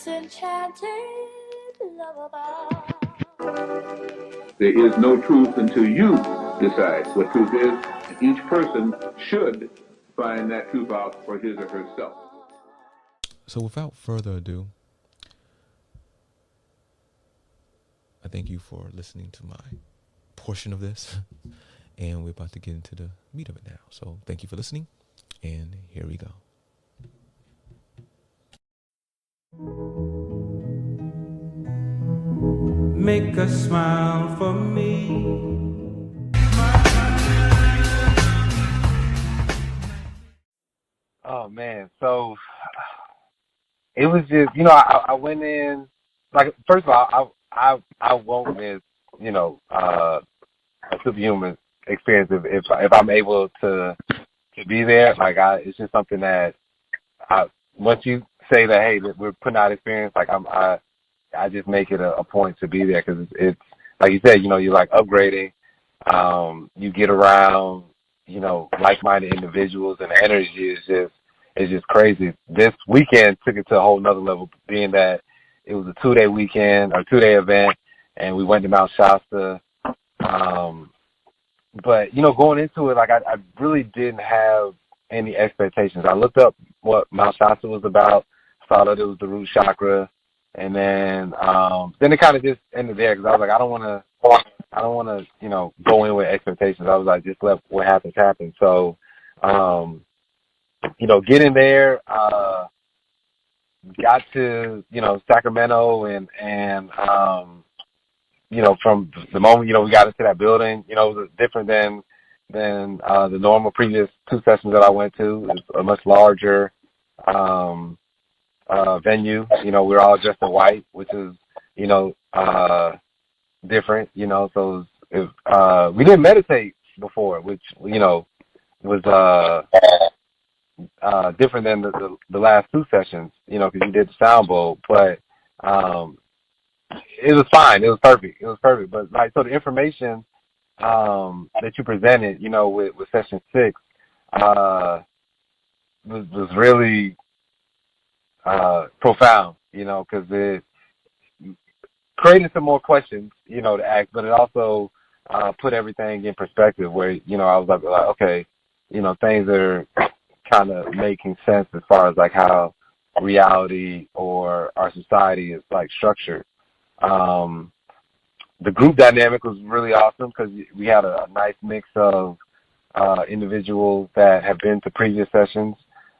enchanted lullaby. There is no truth until you decide what truth is, and each person should find that truth out for his or herself. So without further ado, I thank you for listening to my portion of this, and we're about to get into the meat of it now. So thank you for listening, and here we go. Make a smile for me. Oh man, so it was just, I went in, like, first of all, I won't miss, a superhuman experience if I'm able to be there. Like, it's just something that once you say that, hey, that we're putting out experience, like I just make it a point to be there, because it's like you said, you're like upgrading. You get around, like-minded individuals, and the energy is just crazy. This weekend took it to a whole nother level, being that it was a 2-day weekend or 2-day event, and we went to Mount Shasta. But going into it, like I really didn't have any expectations. I looked up what Mount Shasta was about. I saw that it was the root chakra, and then it kind of just ended there, because I was like, I don't want to, go in with expectations. I was like, just let what happens happen. So, getting there, got to, Sacramento, and from the moment, we got into that building, it was different than the normal previous 2 sessions that I went to. It's a much larger venue. We're all dressed in white, which is, different, so we didn't meditate before, which, was different than the last 2 sessions, because you did the sound bowl, but it was fine. It was perfect. But like, so the information that you presented, with session 6, was really profound, because it created some more questions, to ask, but it also put everything in perspective, where, I was like, okay, things are kind of making sense as far as like how reality or our society is like structured. The group dynamic was really awesome, because we had a nice mix of individuals that have been to previous sessions.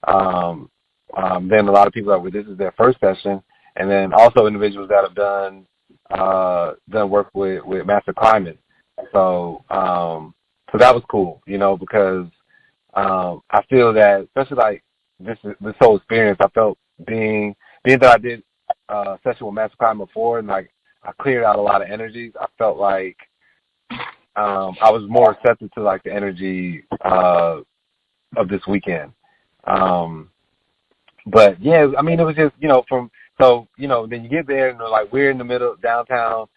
Then a lot of people that were, this is their first session, and then also individuals that have done work with Master Climbing. So that was cool, because I feel that, especially like this whole experience, I felt being that I did a session with Master Climbing before, and like I cleared out a lot of energies. I felt like I was more receptive to like the energy of this weekend. But yeah, I mean, it was just, then you get there, and like we're in the middle of downtown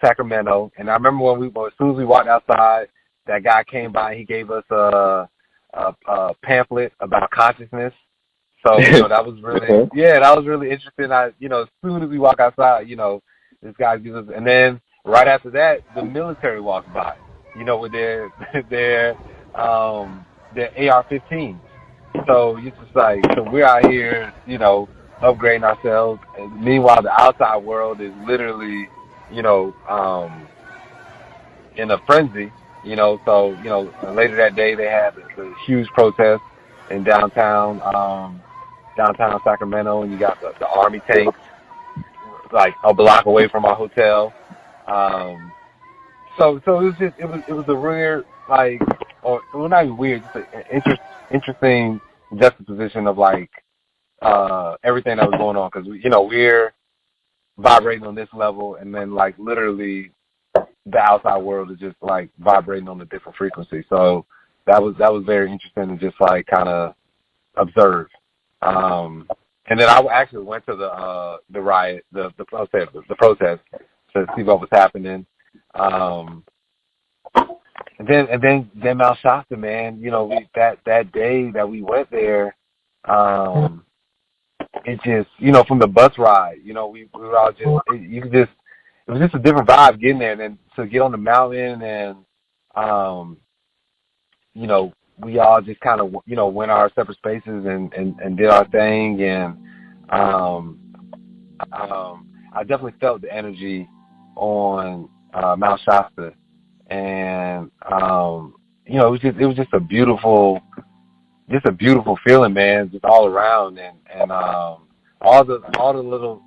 Sacramento, and I remember as soon as we walked outside, that guy came by and he gave us a pamphlet about consciousness. So, that was really, that was really interesting. As soon as we walk outside, this guy gives us, and then right after that, the military walks by, with their AR-15s. So it's just like, so we're out here, upgrading ourselves. And meanwhile, the outside world is literally, in a frenzy. So, later that day they had a huge protest in downtown Sacramento, and you got the army tanks like a block away from our hotel. So it was a weird, like, or well, not even weird, just an interesting juxtaposition of like everything that was going on, because we're vibrating on this level, and then like literally the outside world is just like vibrating on a different frequency. So that was very interesting to just like kind of observe. And then I actually went to the riot, the protest, to see what was happening. And then Mount Shasta, man, that day that we went there, it just, from the bus ride, we were all just, it was just a different vibe getting there. And then to get on the mountain and, we all just kind of, went our separate spaces and did our thing. And I definitely felt the energy on Mount Shasta. And, it was just a beautiful feeling, man, just all around. And all the little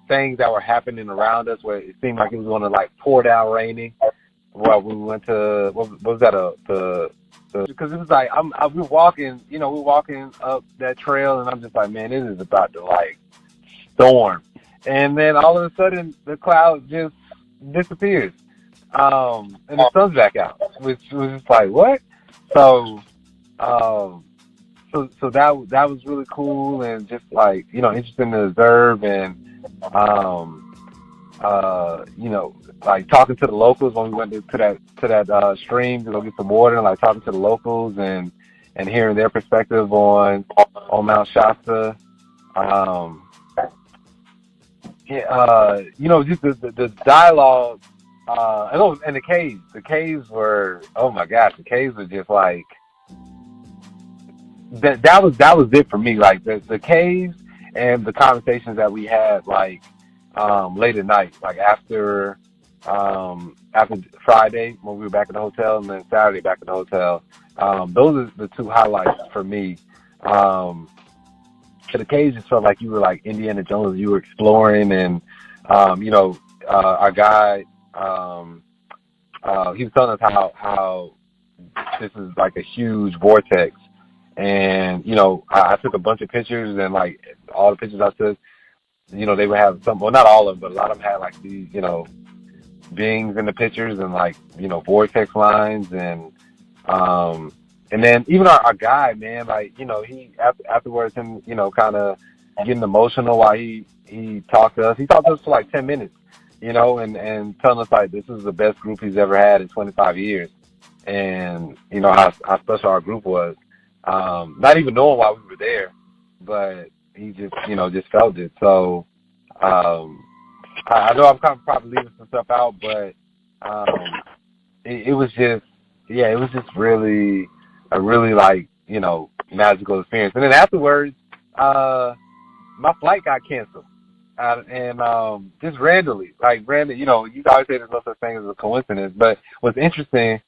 things that were happening around us where it seemed like it was going to, like, pour down raining. Well, we went to, what was that, because it was like, we were walking, up that trail, and I'm just like, man, this is about to, like, storm. And then all of a sudden, the cloud just disappears. And the sun's back out, which was just like, what? So that was really cool and just, like, interesting to observe. And, like, talking to the locals when we went to that stream to go get some water, and, like, talking to the locals and hearing their perspective on Mount Shasta. Just the dialogue, and the caves. The caves were, oh my gosh, the caves were just like that was it for me. Like the caves and the conversations that we had, like, late at night, like after Friday when we were back at the hotel, and then Saturday back at the hotel. Those are the two highlights for me. The caves just felt like you were like Indiana Jones. You were exploring, and our guide, he was telling us how this is like a huge vortex, and I took a bunch of pictures, and like all the pictures I took, they would have some, well, not all of them, but a lot of them had like these, beings in the pictures, and like vortex lines, and then even our guy, man, like, he afterwards, him, kind of getting emotional while he talked to us. He talked to us for like 10 minutes, and telling us like this is the best group he's ever had in 25 years. And, how special our group was. Not even knowing why we were there, but he just, just felt it. So, I know I'm kind of probably leaving some stuff out, but it was just, it was just really a really, like, magical experience. And then afterwards, my flight got canceled. And just randomly, like, you always say there's no such thing as a coincidence, but what's interesting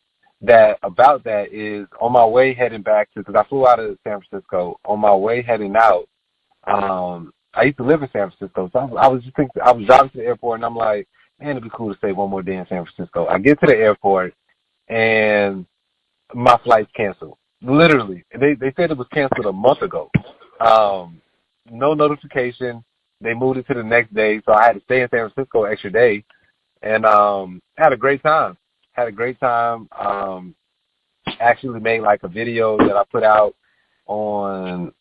about that is on my way heading back because I flew out of San Francisco, on my way heading out, I used to live in San Francisco, so I was driving to the airport, and I'm like, man, it'd be cool to stay one more day in San Francisco. I get to the airport, and my flight's canceled. Literally. They said it was canceled a month ago. No notification. They moved it to the next day, so I had to stay in San Francisco an extra day, and had a great time. Actually made like a video that I put out on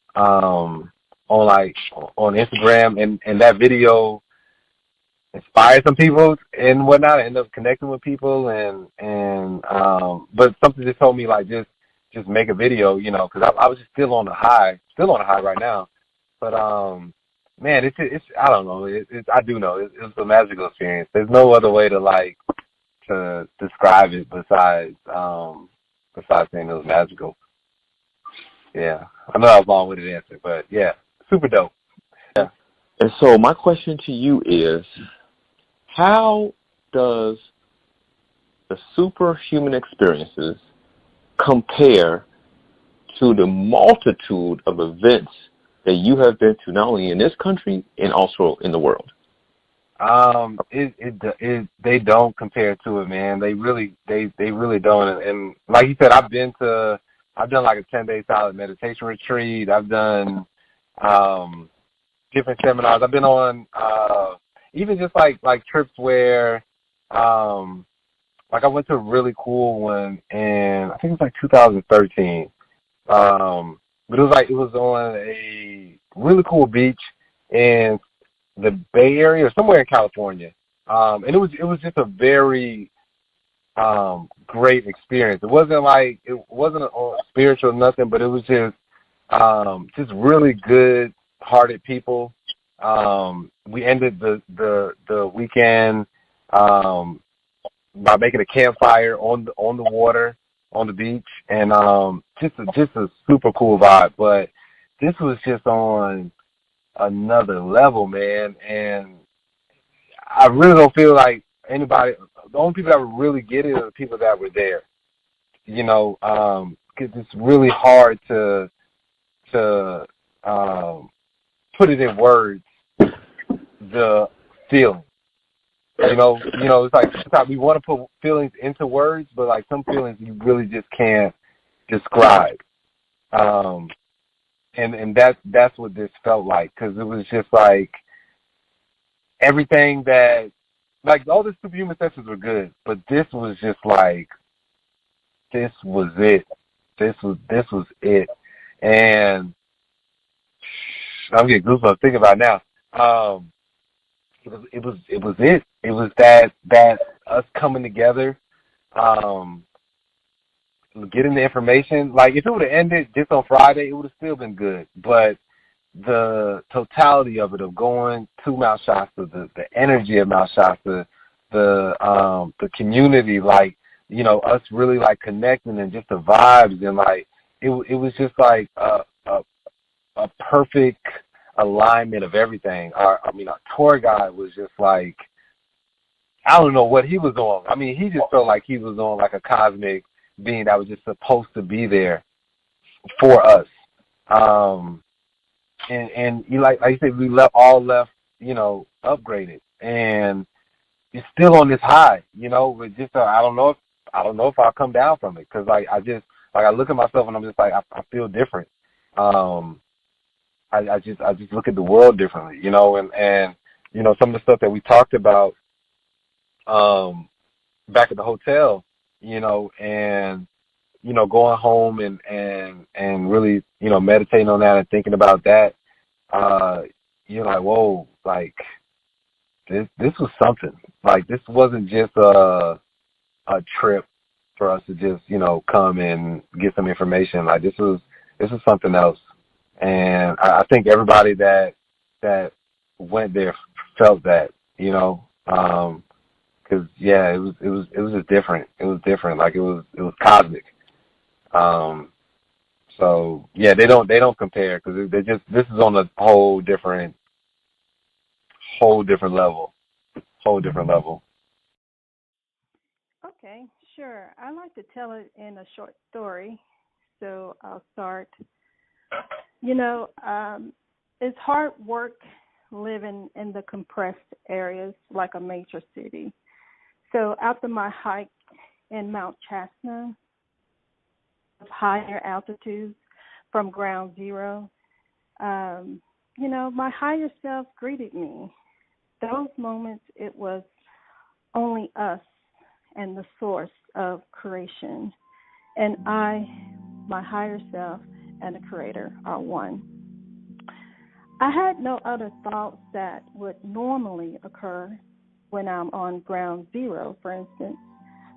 Instagram, and that video inspired some people and whatnot. I ended up connecting with people, and but something just told me, like, just make a video, because I was just still on the high right now. But man, it's I don't know, I do know it was a magical experience. There's no other way to describe it besides saying it was magical. Yeah, I know that was a long-winded answer, but yeah, super dope. Yeah. And so my question to you is, how does the superhuman experiences compare to the multitude of events that you have been to, not only in this country and also in the world? They don't compare to it, man. They really don't. And like you said, I've done like a 10-day silent meditation retreat. I've done different seminars. I've been on even just like trips where like I went to a really cool one, and I think it was like 2013. But it was on a really cool beach in the Bay Area or somewhere in California. And it was just a very great experience. It wasn't spiritual or nothing, but it was just really good hearted people. We ended the weekend by making a campfire on the water on the beach, and just a super cool vibe. But this was just on another level, man. And I really don't feel like anybody. The only people that would really get it are the people that were there. You know, because it's really hard to put it in words. The feeling. You know, it's like sometimes we want to put feelings into words, but like some feelings you really just can't describe. And that's what this felt like, because it was just like everything that, like, all the superhuman sessions were good, but this was just like, this was it. This was it. And I'm getting goosebumps thinking about it now. It was it. It was that us coming together, getting the information. Like, if it would have ended just on Friday, it would have still been good. But the totality of it, of going to Mount Shasta, the energy of Mount Shasta, the community, like, you know, us really like connecting, and just the vibes, and like it was just like a perfect alignment of everything. Our tour guide was just like, I don't know what he was on. I mean, he just felt like he was on like a cosmic being that was just supposed to be there for us. And you like you said, we all left, you know, upgraded, and it's still on this high, you know. With just I don't know if I'll come down from it, because like I look at myself and I'm just like, I feel different. I just look at the world differently, you know, and you know, some of the stuff that we talked about back at the hotel, you know, and you know, going home and really, you know, meditating on that and thinking about that, you're like, whoa, like this was something. Like, this wasn't just a trip for us to just, you know, come and get some information. Like, this was something else. And I think everybody that went there felt that, you know, because yeah, it was just different. It was different. Like, it was cosmic. So yeah, they don't compare, because this is on a whole different level. Okay, sure. I like to tell it in a short story, so I'll start. You know, it's hard work living in the compressed areas like a major city. So after my hike in Mount Shasta, of higher altitudes from ground zero, you know, my higher self greeted me. Those moments, it was only us and the source of creation. And I, my higher self, and the Creator are one. I had no other thoughts that would normally occur when I'm on ground zero, for instance.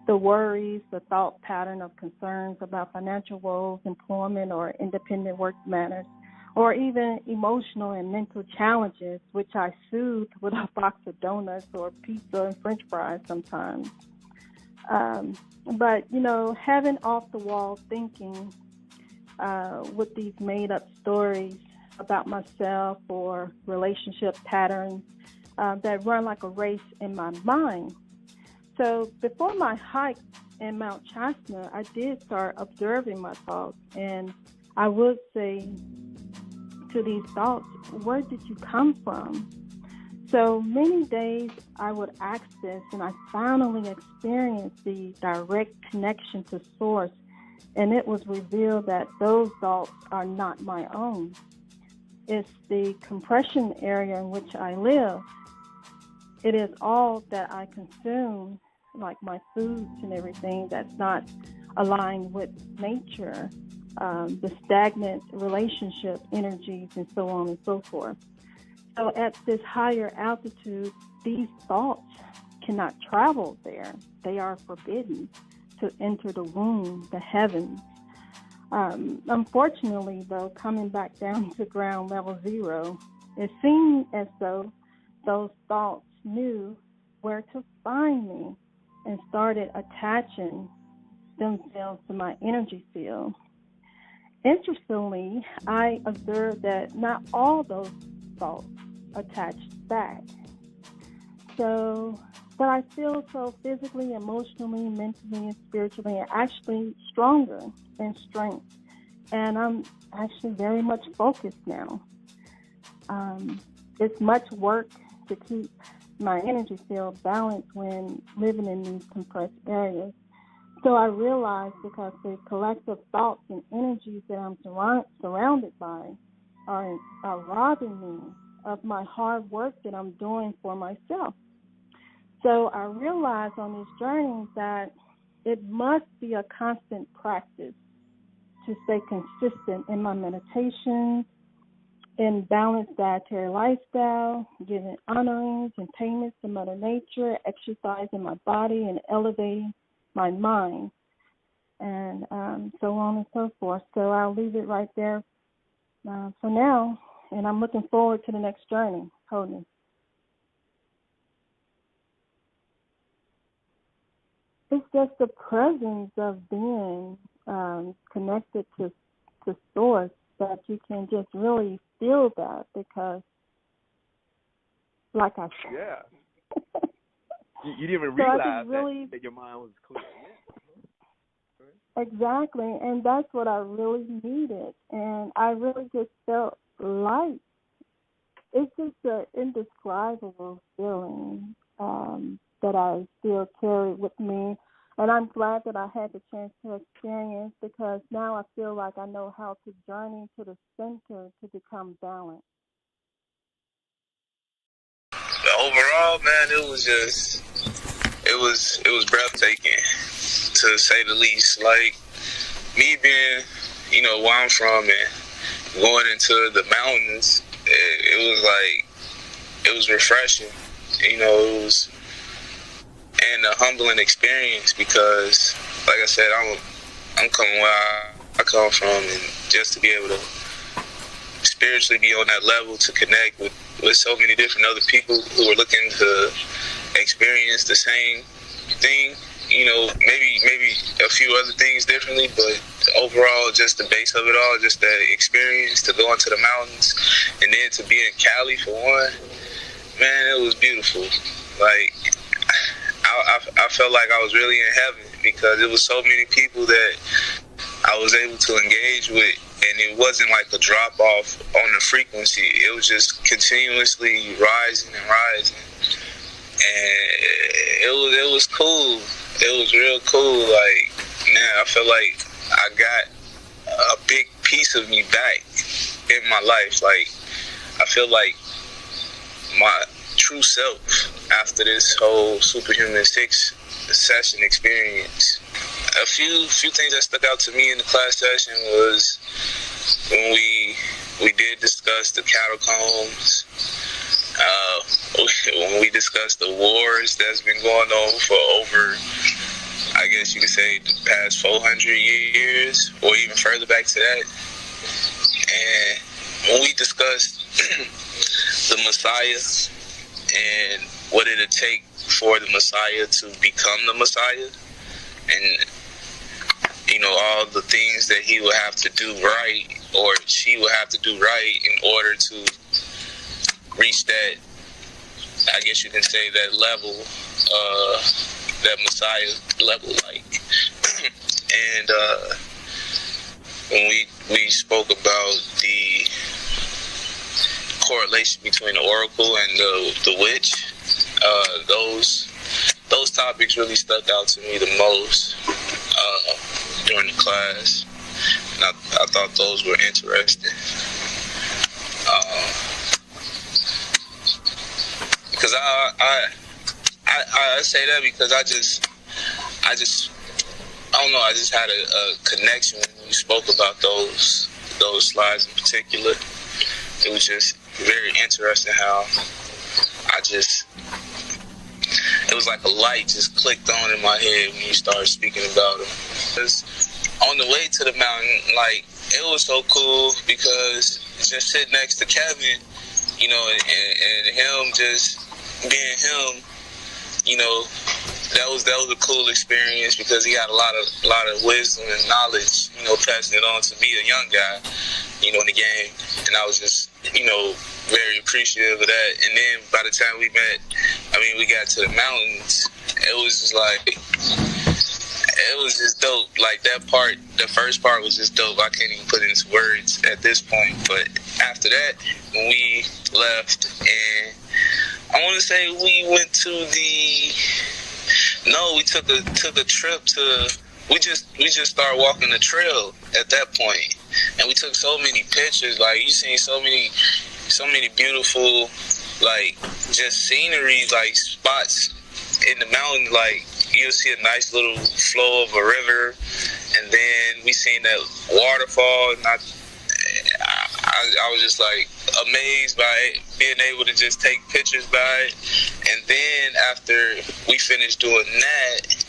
The worries, the thought pattern of concerns about financial woes, employment, or independent work matters, or even emotional and mental challenges, which I soothe with a box of donuts or pizza and French fries sometimes. But, you know, having off-the-wall thinking with these made-up stories about myself or relationship patterns that run like a race in my mind. So before my hike in Mount Shasta, I did start observing my thoughts, and I would say to these thoughts, where did you come from? So many days I would ask this, and I finally experienced the direct connection to Source, and it was revealed that those thoughts are not my own. It's the compression area in which I live. It is all that I consume, like my foods and everything, that's not aligned with nature, the stagnant relationship energies, and so on and so forth. So at this higher altitude, these thoughts cannot travel there. They are forbidden to enter the womb, the heavens. Unfortunately, though, coming back down to ground level zero, it seemed as though those thoughts knew where to find me and started attaching themselves to my energy field. Interestingly, I observed that not all those thoughts attached back. But I feel so physically, emotionally, mentally, and spiritually, and actually stronger in strength. And I'm actually very much focused now. It's much work to keep my energy field balanced when living in these compressed areas. So I realized because the collective thoughts and energies that I'm surrounded by are robbing me of my hard work that I'm doing for myself. So I realized on this journey that it must be a constant practice to stay consistent in my meditations, in balanced dietary lifestyle, giving honorings and payments to Mother Nature, exercising my body, and elevating my mind, and so on and so forth. So I'll leave it right there for now, and I'm looking forward to the next journey. Holding. It's just the presence of being connected to Source that you can just really feel that, because, like I said, yeah, you didn't even realize that your mind was clear. Exactly, and that's what I really needed, and I really just felt light. It's just an indescribable feeling that I still carry with me, and I'm glad that I had the chance to experience, because now I feel like I know how to journey to the center to become balanced. Overall, man, it was breathtaking, to say the least. Like, me being, where I'm from and going into the mountains, it was refreshing. It was a humbling experience, because, like I said, I'm coming where I come from, and just to be able to spiritually be on that level, to connect with so many different other people who are looking to experience the same thing, maybe a few other things differently, but overall, just the base of it all, just that experience to go into the mountains, and then to be in Cali for one, man, it was beautiful. Like, I felt like I was really in heaven, because it was so many people that I was able to engage with, and it wasn't like a drop off on the frequency. It was just continuously rising and rising, and it was cool. It was real cool. Like, man, I felt like I got a big piece of me back in my life. Like, I feel like my true self after this whole Superhuman 6 session experience. A few things that stuck out to me in the class session was when we did discuss the catacombs, when we discussed the wars that's been going on for over, I guess you could say, the past 400 years, or even further back to that. And when we discussed the Messiah and what it'd take for the Messiah to become the Messiah, and all the things that he would have to do right, or she would have to do right, in order to reach that, I guess you can say, that level, that Messiah level, like. And when we spoke about the correlation between the oracle and the witch, those topics really stuck out to me the most during the class, and I thought those were interesting. Because I say that because I don't know, I just had a connection when you spoke about those slides in particular. It was just very interesting how it was like a light just clicked on in my head when you started speaking about them. Because on the way to the mountain, like, it was so cool because just sitting next to Kevin, you know, and him just being him, you know, that was a cool experience because he had a lot of wisdom and knowledge, you know, passing it on to me, a young guy, you know, in the game. And I was just, you know, very appreciative of that. And then by the time we met, I mean, we got to the mountains, it was just like, it was just dope. Like, that part, the first part was just dope. I can't even put it into words at this point. But after that, when we left, and I want to say we went to we took a trip to, we just started walking the trail at that point. And we took so many pictures. Like, you seen so many beautiful, like, just scenery, like, spots in the mountain. Like, you'll see a nice little flow of a river, and then we seen that waterfall, and I was just, like, amazed by it, being able to just take pictures by it. And then after we finished doing that,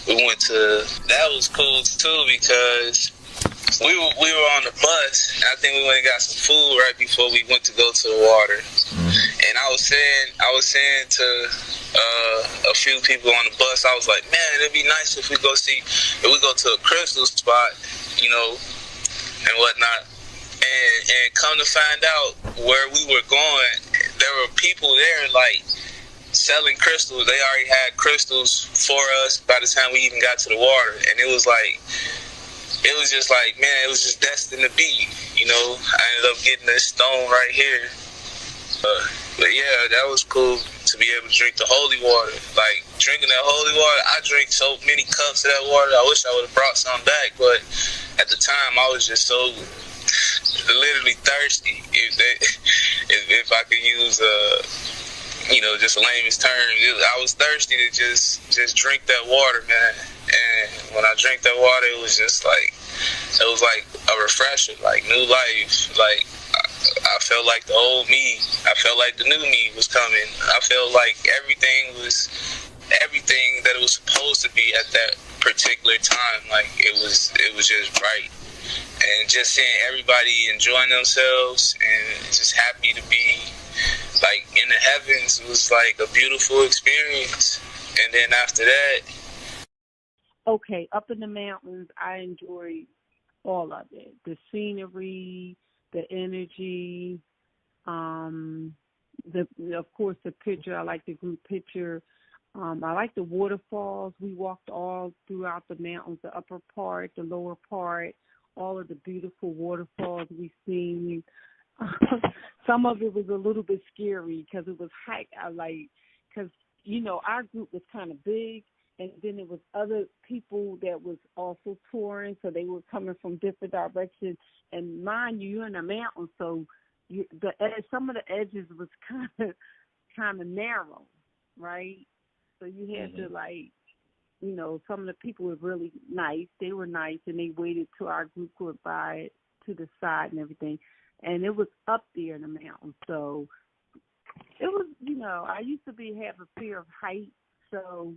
we went to, that was cool too, because we were on the bus, and I think we went and got some food right before we went to go to the water. And I was saying to a few people on the bus, I was like, man, it'd be nice if we go to a crystal spot, you know, and whatnot. And come to find out where we were going, there were people there, like, selling crystals. They already had crystals for us by the time we even got to the water. And it was like, it was just like, man, it was just destined to be, you know. I ended up getting this stone right here. But yeah, that was cool to be able to drink the holy water. Like, drinking that holy water, I drank so many cups of that water. I wish I would have brought some back, but at the time, I was just so literally thirsty. If I could use you know, just layman's term, I was thirsty to just drink that water, man. And when I drank that water, it was just like, it was like a refresher, like new life. Like, I felt like the old me. I felt like the new me was coming. I felt like everything that it was supposed to be at that particular time. Like, it was just right. And just seeing everybody enjoying themselves and just happy to be, like, in the heavens was like a beautiful experience. And then after that, okay, up in the mountains, I enjoyed all of it. The scenery, the energy, of course the picture. I like the group picture. I like the waterfalls. We walked all throughout the mountains, the upper part, the lower part, all of the beautiful waterfalls we seen. Some of it was a little bit scary because it was because, you know, our group was kind of big, and then there was other people that was also touring, so they were coming from different directions. And mind you, you're in a mountain, so some of the edges was kind of narrow, right? So you had to, like, you know, some of the people were really nice. They were nice, and they waited till our group went by to the side and everything. And it was up there in the mountain, so it was, you know, I used to have a fear of height, so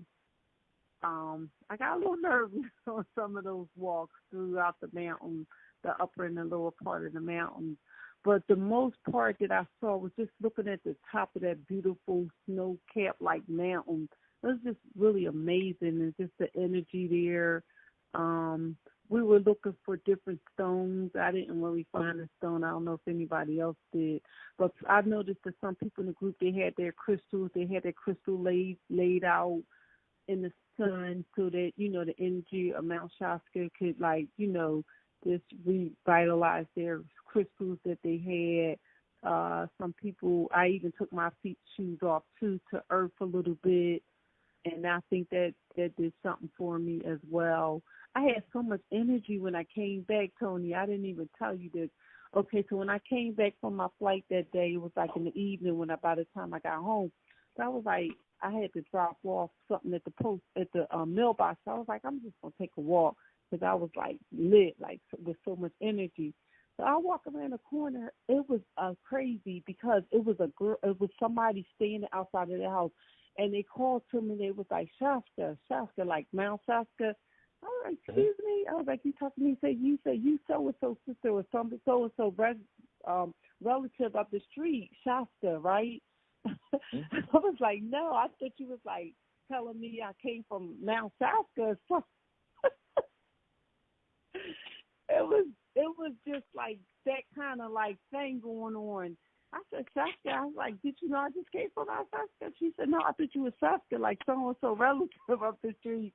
I got a little nervous on some of those walks throughout the mountain, the upper and the lower part of the mountain. But the most part that I saw was just looking at the top of that beautiful snow-capped, like, mountain. It was just really amazing, and just the energy there. We were looking for different stones. I didn't really find a stone. I don't know if anybody else did. But I noticed that some people in the group, they had their crystals. They had their crystal laid out in the sun so that, you know, the energy of Mount Shasta could, like, you know, just revitalize their crystals that they had. Some people, I even took my shoes off, too, to earth a little bit. And I think that did something for me as well. I had so much energy when I came back, Tony. I didn't even tell you this. Okay, so when I came back from my flight that day, it was like in the evening by the time I got home. So I was like, I had to drop off something at the mailbox. So I was like, I'm just going to take a walk because I was, like, lit, like, with so much energy. So I walked around the corner. It was crazy because it was somebody standing outside of the house. And they called to me. They was like, Shasta, like Mount Shasta. I was like, excuse me? I was like, you talking to me? You say you so-and-so sister or something, so-and-so relative up the street, Shasta, right? I was like, no, I thought you was like telling me I came from Mount Shasta or something. It was just like that kind of like thing going on. I said, Shasta. I was like, did you know I just came from Mount Shasta? She said, no, I thought you were Shasta, like so-and-so relative up the street.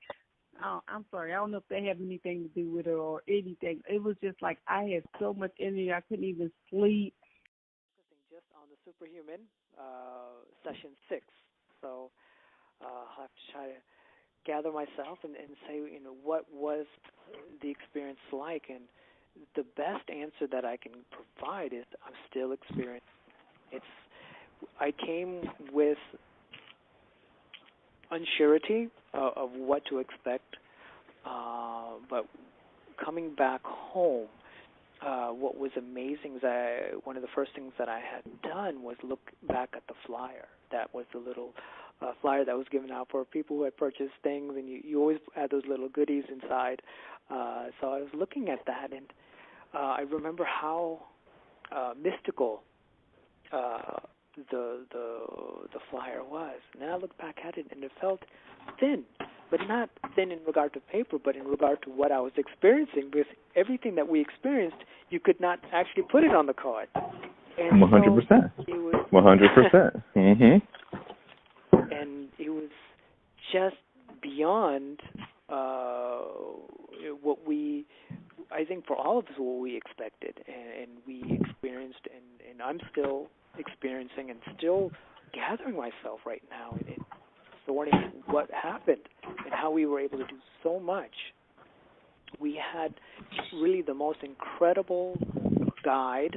Oh, I'm sorry. I don't know if they have anything to do with it or anything. It was just like I had so much energy I couldn't even sleep. Just on the Superhuman, session 6. So I'll have to try to gather myself and say, what was the experience like? And the best answer that I can provide is I'm still experiencing. I came with unsurety of what to expect, but coming back home, what was amazing is one of the first things that I had done was look back at the flyer. That was the little flyer that was given out for people who had purchased things, and you always had those little goodies inside. So I was looking at that, and I remember how mystical the flyer was. And then I looked back at it, and it felt thin, but not thin in regard to paper, but in regard to what I was experiencing. Because everything that we experienced, you could not actually put it on the card. 100%. So it was 100%. And it was just beyond what we, I think for all of us, what we expected and we experienced, and I'm still experiencing and still gathering myself right now in sorting what happened and how we were able to do so much. We had really the most incredible guide.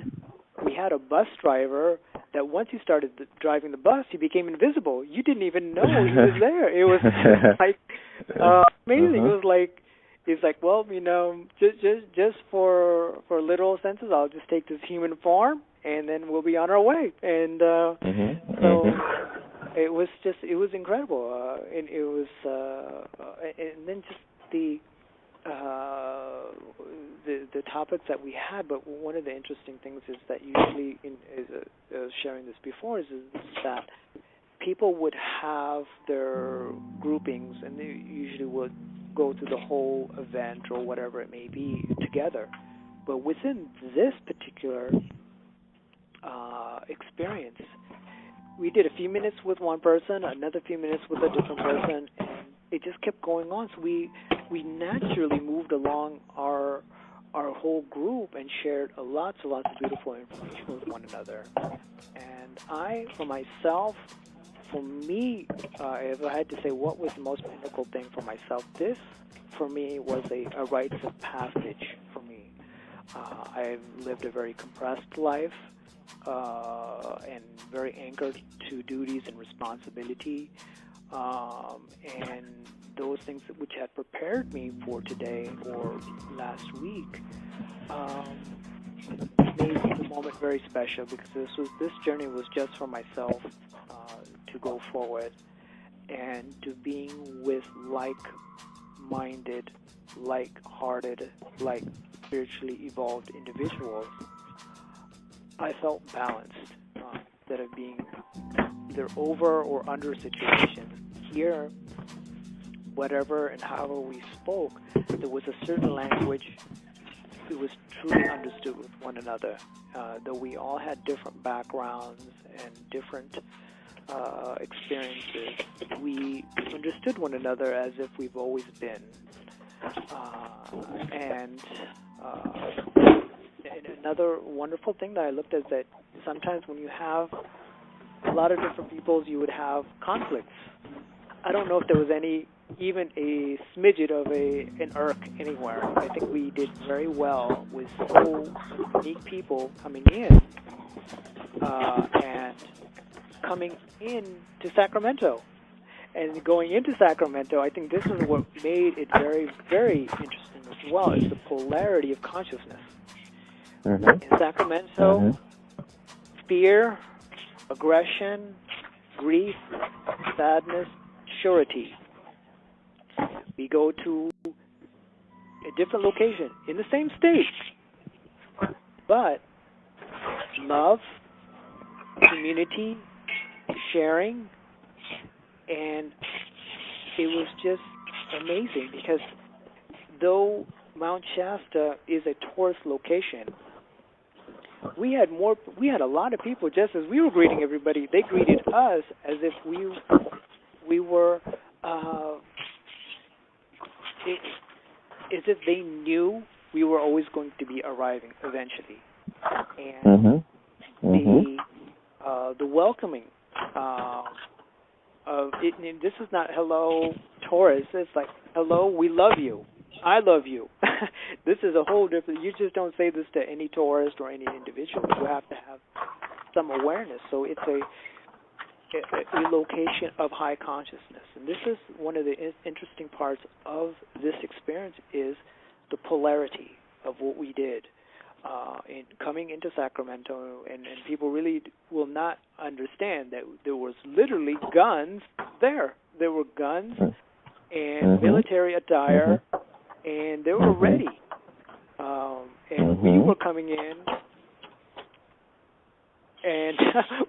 We had a bus driver that once he started driving the bus, he became invisible. You didn't even know he was there. It was like amazing. It's like, well, just for literal senses, I'll just take this human form, and then we'll be on our way. And so it was incredible. And it was, and then just the topics that we had. But one of the interesting things is that usually, sharing this before, is that people would have their groupings, and they usually would go through the whole event or whatever it may be together. But within this particular experience, we did a few minutes with one person, another few minutes with a different person, and it just kept going on. So we naturally moved along our whole group and shared lots of beautiful information with one another. And I, for myself, for me, if I had to say what was the most pinnacle thing for myself, this, for me, was a rites of passage for me. I've lived a very compressed life and very anchored to duties and responsibility. And those things which had prepared me for today or last week made the moment very special, because this journey was just for myself to go forward, and to being with like-minded, like-hearted, spiritually evolved individuals. I felt balanced instead of being either over or under situations. Here, whatever and however we spoke, there was a certain language. It was truly understood with one another. Though we all had different backgrounds and different experiences, we understood one another as if we've always been. And another wonderful thing that I looked at is that sometimes when you have a lot of different peoples, you would have conflicts. I don't know if there was even a smidget of an irk anywhere. I think we did very well with so unique people coming in and coming in to Sacramento. And going into Sacramento, I think this is what made it very, very interesting as well, is the polarity of consciousness. In Sacramento, fear, aggression, grief, sadness, surety. We go to a different location in the same state. But love, community, sharing, and it was just amazing because though Mount Shasta is a tourist location, we had a lot of people. Just as we were greeting everybody, they greeted us as if we were as if they knew we were always going to be arriving eventually. And the welcoming of it. And this is not hello tourists. It's like hello, we love you. I love you. This is a whole different. You just don't say this to any tourist or any individual. You have to have some awareness. So it's a location of high consciousness, and this is one of the interesting parts of this experience is the polarity of what we did in coming into Sacramento, and people really will not understand that there was literally guns there. There were guns and military attire, and they were ready. And we were coming in, and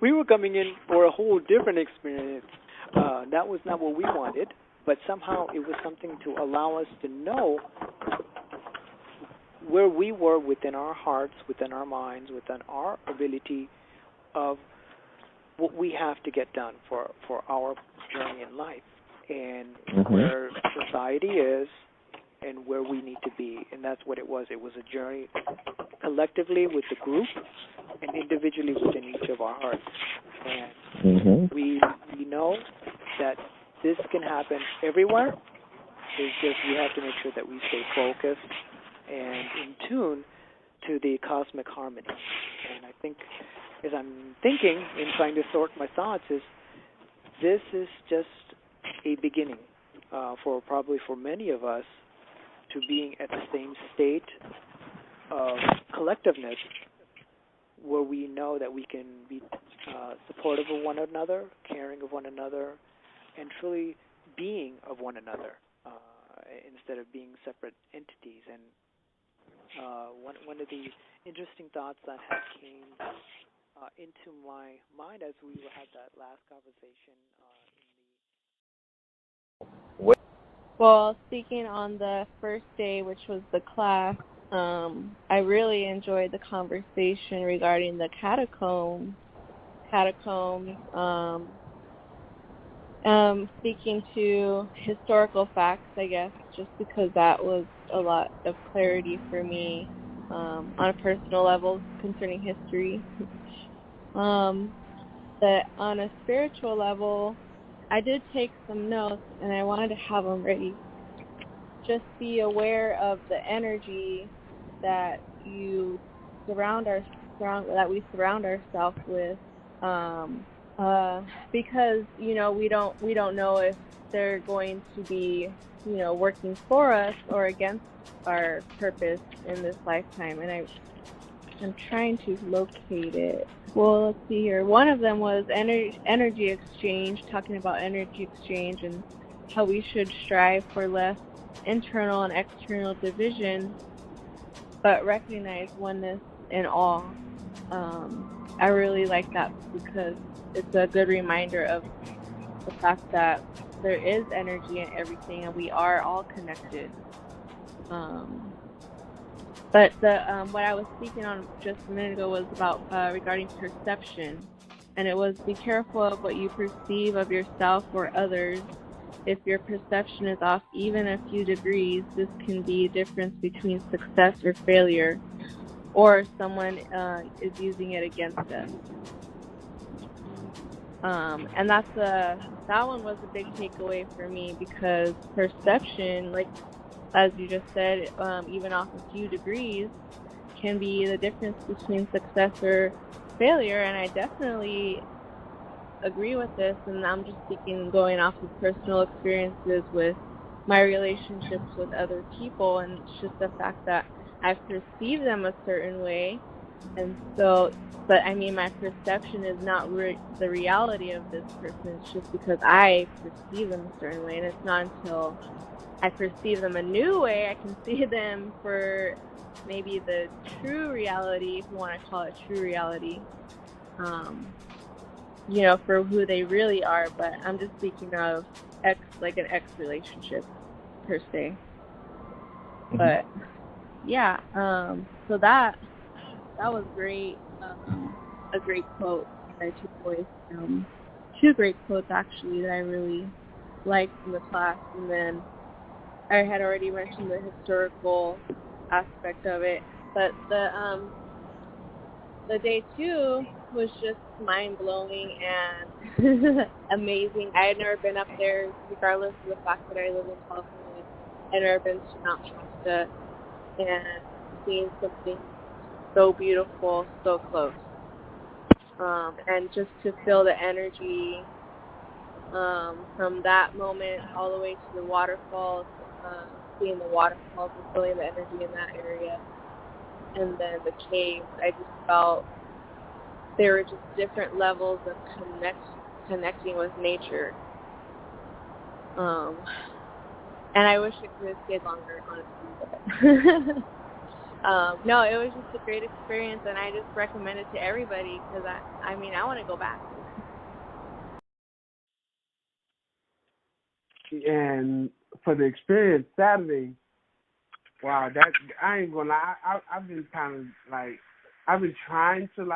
we were coming in for a whole different experience. That was not what we wanted, but somehow it was something to allow us to know where we were within our hearts, within our minds, within our ability of what we have to get done for our journey in life, and where society is and where we need to be. And that's what it was. It was a journey collectively with the group and individually within each of our hearts. And we know that this can happen everywhere. It's just we have to make sure that we stay focused and in tune to the cosmic harmony. And I think as I'm thinking and trying to sort my thoughts is this is just a beginning for many of us to being at the same state of collectiveness where we know that we can be supportive of one another, caring of one another, and truly being of one another instead of being separate entities. And one of the interesting thoughts that had came into my mind as we had that last conversation Well, speaking on the first day, which was the class, I really enjoyed the conversation regarding the catacombs, speaking to historical facts, I guess, just because that was a lot of clarity for me on a personal level concerning history. But on a spiritual level, I did take some notes, and I wanted to have them ready. Just be aware of the energy that we surround ourselves with, because we don't know if they're going to be working for us or against our purpose in this lifetime. And I'm trying to locate it. Well, let's see here. One of them was energy exchange, talking about energy exchange and how we should strive for less internal and external division, but recognize oneness in all. I really like that because it's a good reminder of the fact that there is energy in everything and we are all connected. But what I was speaking on just a minute ago was about regarding perception, and it was be careful of what you perceive of yourself or others. If your perception is off even a few degrees, this can be a difference between success or failure, or someone is using it against us. And that one was a big takeaway for me, because perception, like as you just said, even off a few degrees, can be the difference between success or failure. And I definitely agree with this, and I'm just speaking going off of personal experiences with my relationships with other people, and it's just the fact that I've perceived them a certain way, And so, but I mean, my perception is not the reality of this person. It's just because I perceive them a certain way, and it's not until I perceive them a new way I can see them for maybe the true reality, if you want to call it true reality, you know, for who they really are. But I'm just speaking of an ex relationship per se. Mm-hmm. But yeah, so that was great. A great quote that I took away from, two great quotes actually that I really liked from the class. And then I had already mentioned the historical aspect of it, but the day 2 was just mind-blowing and amazing. I had never been up there, regardless of the fact that I live in California. I had never been to Mount Shasta and seen something so beautiful, so close. And just to feel the energy from that moment all the way to the waterfalls, seeing the waterfalls and feeling the energy in that area. And then the caves, I just felt there were just different levels of connecting with nature. And I wish it could have stayed longer, honestly. But no, it was just a great experience, and I just recommend it to everybody because I mean, I want to go back. And for the experience Saturday, wow, that I ain't gonna lie, I've been kind of like, I've been trying to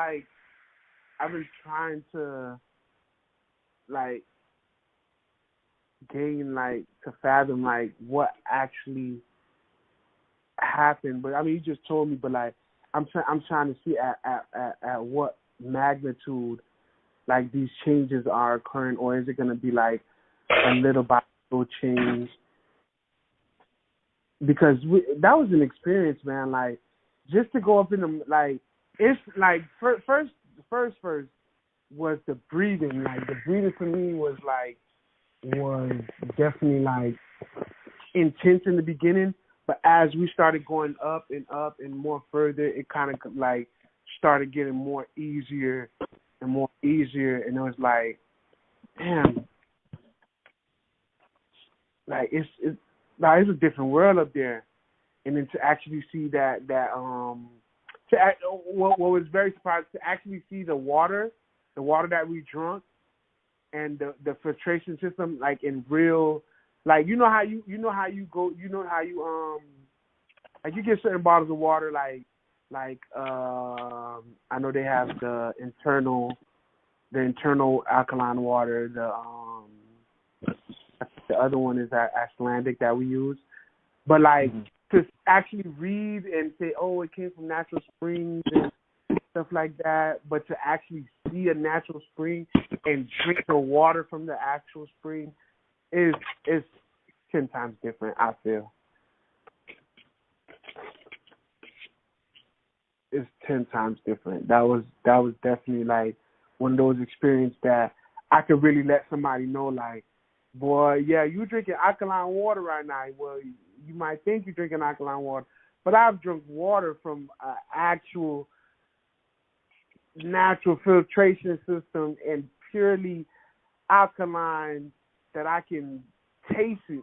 gain, to fathom, what actually happened. But I mean, you just told me, but I'm trying to see at what magnitude, these changes are occurring, or is it gonna be a little by little change? Because that was an experience, man. Just to go up in the it's first was the breathing. The breathing for me was definitely intense in the beginning, but as we started going up and more further, it kind of started getting more easier and more easier, and it was damn, it's a different world up there. And then to actually see what was very surprising, to actually see the water that we drunk, and the filtration system, in real, you get certain bottles of water, I know they have the internal alkaline water, the other one is that Icelandic that we use. But to actually read and say, oh, it came from natural springs and stuff like that, but to actually see a natural spring and drink the water from the actual spring is 10 times different, I feel. It's 10 times different. That was definitely one of those experiences that I could really let somebody know, boy, yeah, you drinking alkaline water right now. Well, you might think you're drinking alkaline water, but I've drunk water from an actual natural filtration system and purely alkaline that I can taste it.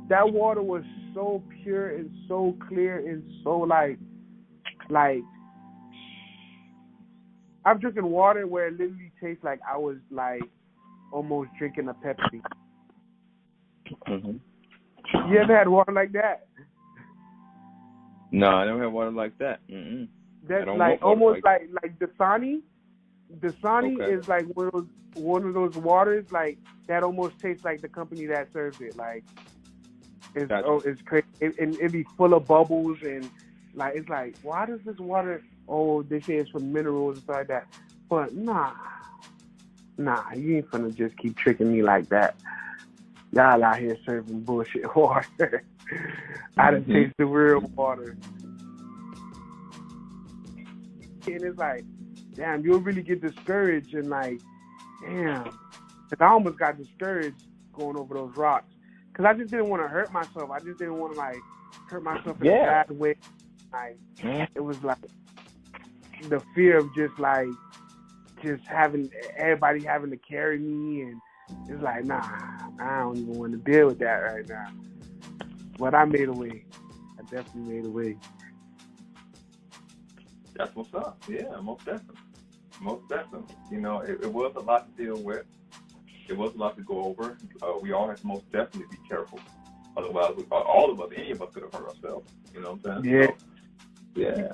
That water was so pure and so clear and so I'm drinking water where it literally tastes like I was almost drinking a Pepsi. Mm-hmm. You ever had water like that? No, I never had water like that. Mm-mm. That's almost like Dasani. Dasani okay. is one of those waters that almost tastes like the company that serves it. It's crazy. It'd be full of bubbles and it's why does this water? Oh, they say it's from minerals and stuff like that. But nah, you ain't finna just keep tricking me like that. Y'all out here serving bullshit water. I done taste the real water. And it's damn, you'll really get discouraged and damn. Because I almost got discouraged going over those rocks. Because I just didn't want to hurt myself. I just didn't want to hurt myself in a bad way. It was the fear of just having everybody having to carry me, and it's like, nah, I don't even want to deal with that right now. But I made a way. I definitely made a way. That's what's up. Yeah, most definitely. Most definitely. You know, it was a lot to deal with. It was a lot to go over. We all have to most definitely be careful. Otherwise, all of us, any of us could have hurt ourselves. You know what I'm saying? Yeah. So, yeah.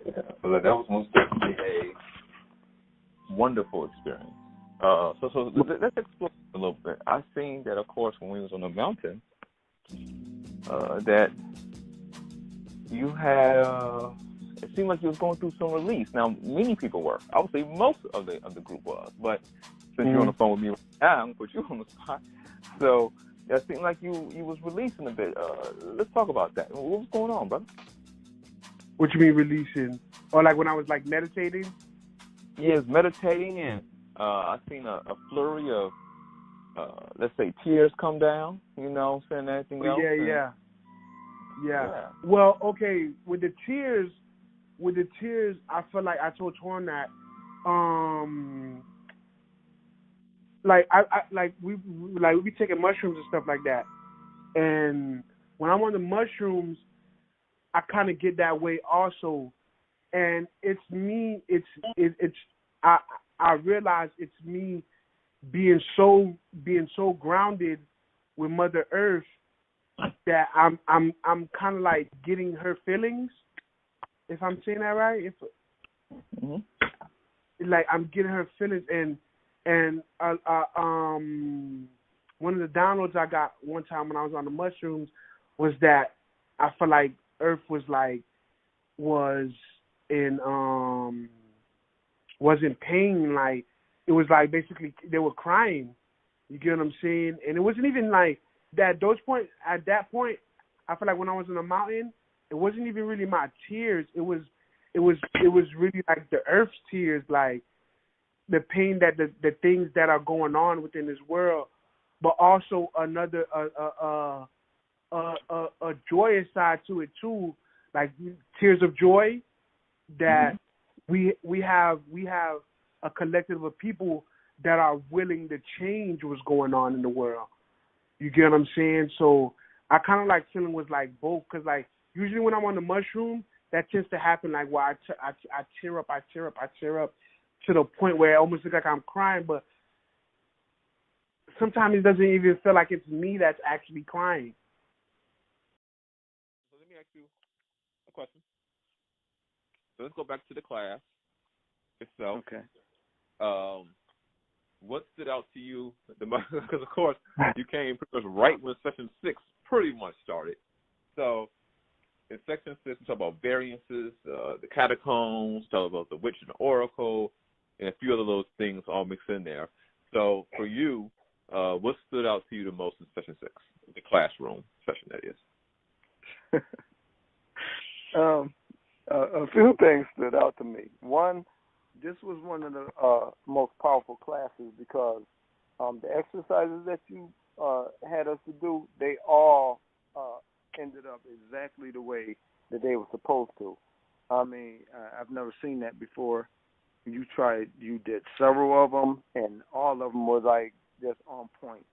Yeah. But that was most definitely a wonderful experience. So let's explore a little bit. I've seen that, of course, when we was on the mountain, that you had, it seemed like you was going through some release. Now, many people were. I would say most of the group was. But since you're on the phone with me right now, I'm going to put you on the spot. So it seemed like you was releasing a bit. Let's talk about that. What was going on, brother? What you mean releasing? Or like when I was like meditating? Yes, meditating, and I've seen a flurry of, let's say, tears come down, you know, saying anything else. Yeah. Well, okay, with the tears, I feel like I told Twan that, we be taking mushrooms and stuff like that, and when I'm on the mushrooms, I kind of get that way also, and it's me. I realize it's me being so grounded with Mother Earth that I'm kind of like getting her feelings. If I'm saying that right, like I'm getting her feelings, and one of the downloads I got one time when I was on the mushrooms was that I felt like Earth was in pain. Like it was like basically they were crying. You get what I'm saying? And it wasn't even like that. At that point, I feel like when I was in the mountain, it wasn't even really my tears. It was really like the Earth's tears, like the pain that the things that are going on within this world, but also another a joyous side to it too, like tears of joy that we have a collective of people that are willing to change what's going on in the world. You get what I'm saying? So I kind of like feeling was like both, because like usually when I'm on the mushroom, that tends to happen like where I tear up to the point where it almost looks like I'm crying, but sometimes it doesn't even feel like it's me that's actually crying. So let me ask you a question. So let's go back to the class itself. Okay. What stood out to you the most? Because, of course, you came pretty much right when Session 6 pretty much started. So in Section 6, we talk about variances, the catacombs, talk about the witch and the oracle, and a few other those things all mixed in there. So for you, what stood out to you the most in Session 6, the classroom session, that is? A few things stood out to me. One, this was one of the most powerful classes because the exercises that you had us to do, they all ended up exactly the way that they were supposed to. I mean, I've never seen that before. You did several of them, and all of them were like just on point.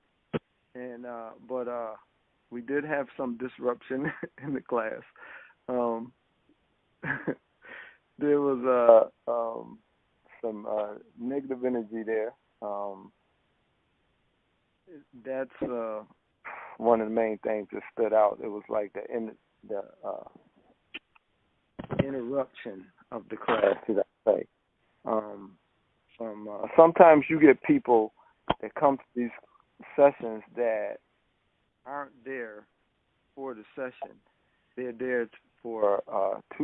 And but we did have some disruption in the class. There was some negative energy there. That's one of the main things that stood out. It was like the interruption of the class, should I say. Sometimes you get people that come to these sessions that aren't there for the session. They're there to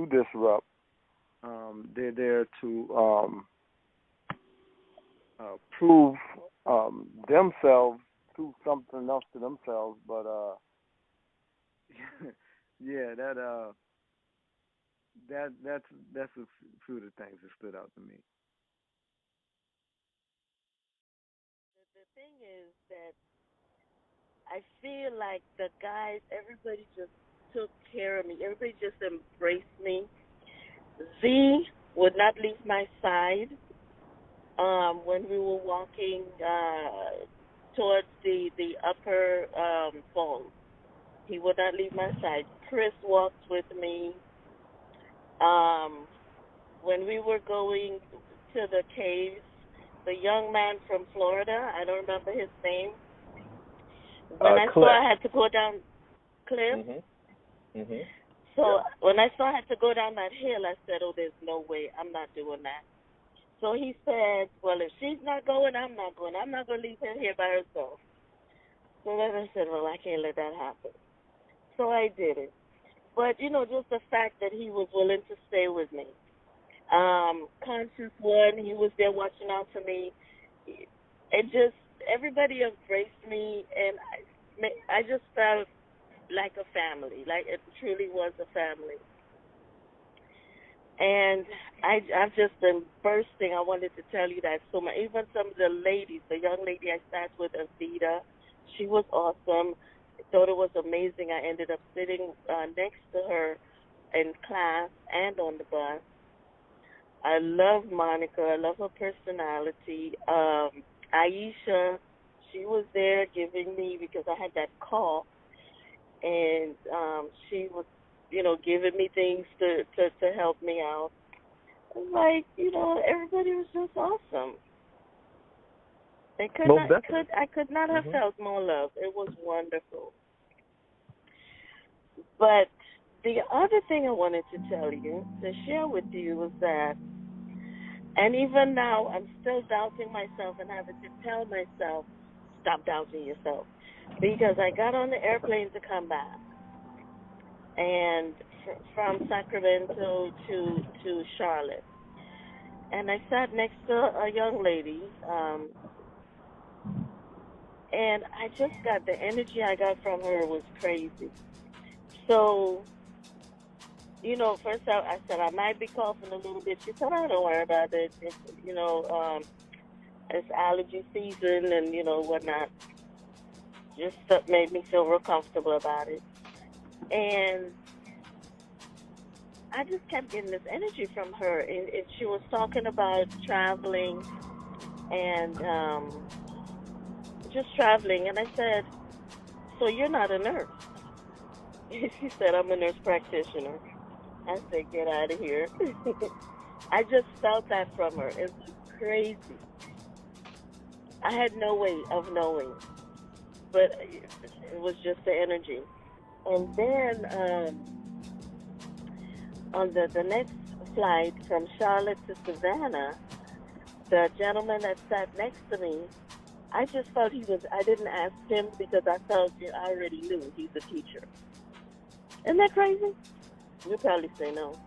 disrupt. They're there to prove themselves, prove something else to themselves. But yeah, that's a few of the things that stood out to me. The thing is that I feel like the guys, everybody just took care of me. Everybody just embraced me. Z would not leave my side when we were walking towards the upper falls. He would not leave my side. Chris walked with me. When we were going to the caves, the young man from Florida, I don't remember his name. When I saw I had to go down, Cliff. So when I saw I had to go down that hill, I said, oh, there's no way. I'm not doing that. So he said, well, if she's not going, I'm not going. I'm not going to leave her here by herself. So then I said, well, I can't let that happen. So I did it. But, you know, just the fact that he was willing to stay with me. Conscious One, he was there watching out for me. It just, everybody embraced me, and I just felt like a family, like it truly was a family. And I've just been bursting. I wanted to tell you that so much. Even some of the ladies, the young lady I sat with, Avita, she was awesome. I thought it was amazing. I ended up sitting next to her in class and on the bus. I love Monica. I love her personality. Aisha, she was there giving me, because I had that cough, and she was, you know, giving me things to help me out. Like, you know, everybody was just awesome. I could not have felt more love. It was wonderful. But the other thing I wanted to tell you, to share with you, was that, and even now I'm still doubting myself and having to tell myself, stop doubting yourself, because I got on the airplane to come back, and from Sacramento to Charlotte, and I sat next to a young lady, and I just got, the energy I got from her was crazy. So, you know, first I said I might be coughing a little bit. She said, oh, don't worry about it. It's, you know, it's allergy season and, you know, whatnot. Just made me feel real comfortable about it. And I just kept getting this energy from her. And she was talking about traveling and just traveling. And I said, so you're not a nurse? She said, I'm a nurse practitioner. I said, get out of here. I just felt that from her. It was crazy. I had no way of knowing, but it was just the energy. And then on the next flight from Charlotte to Savannah, the gentleman that sat next to me, I just felt I didn't ask him because I felt I already knew he's a teacher. Isn't that crazy? You probably say no.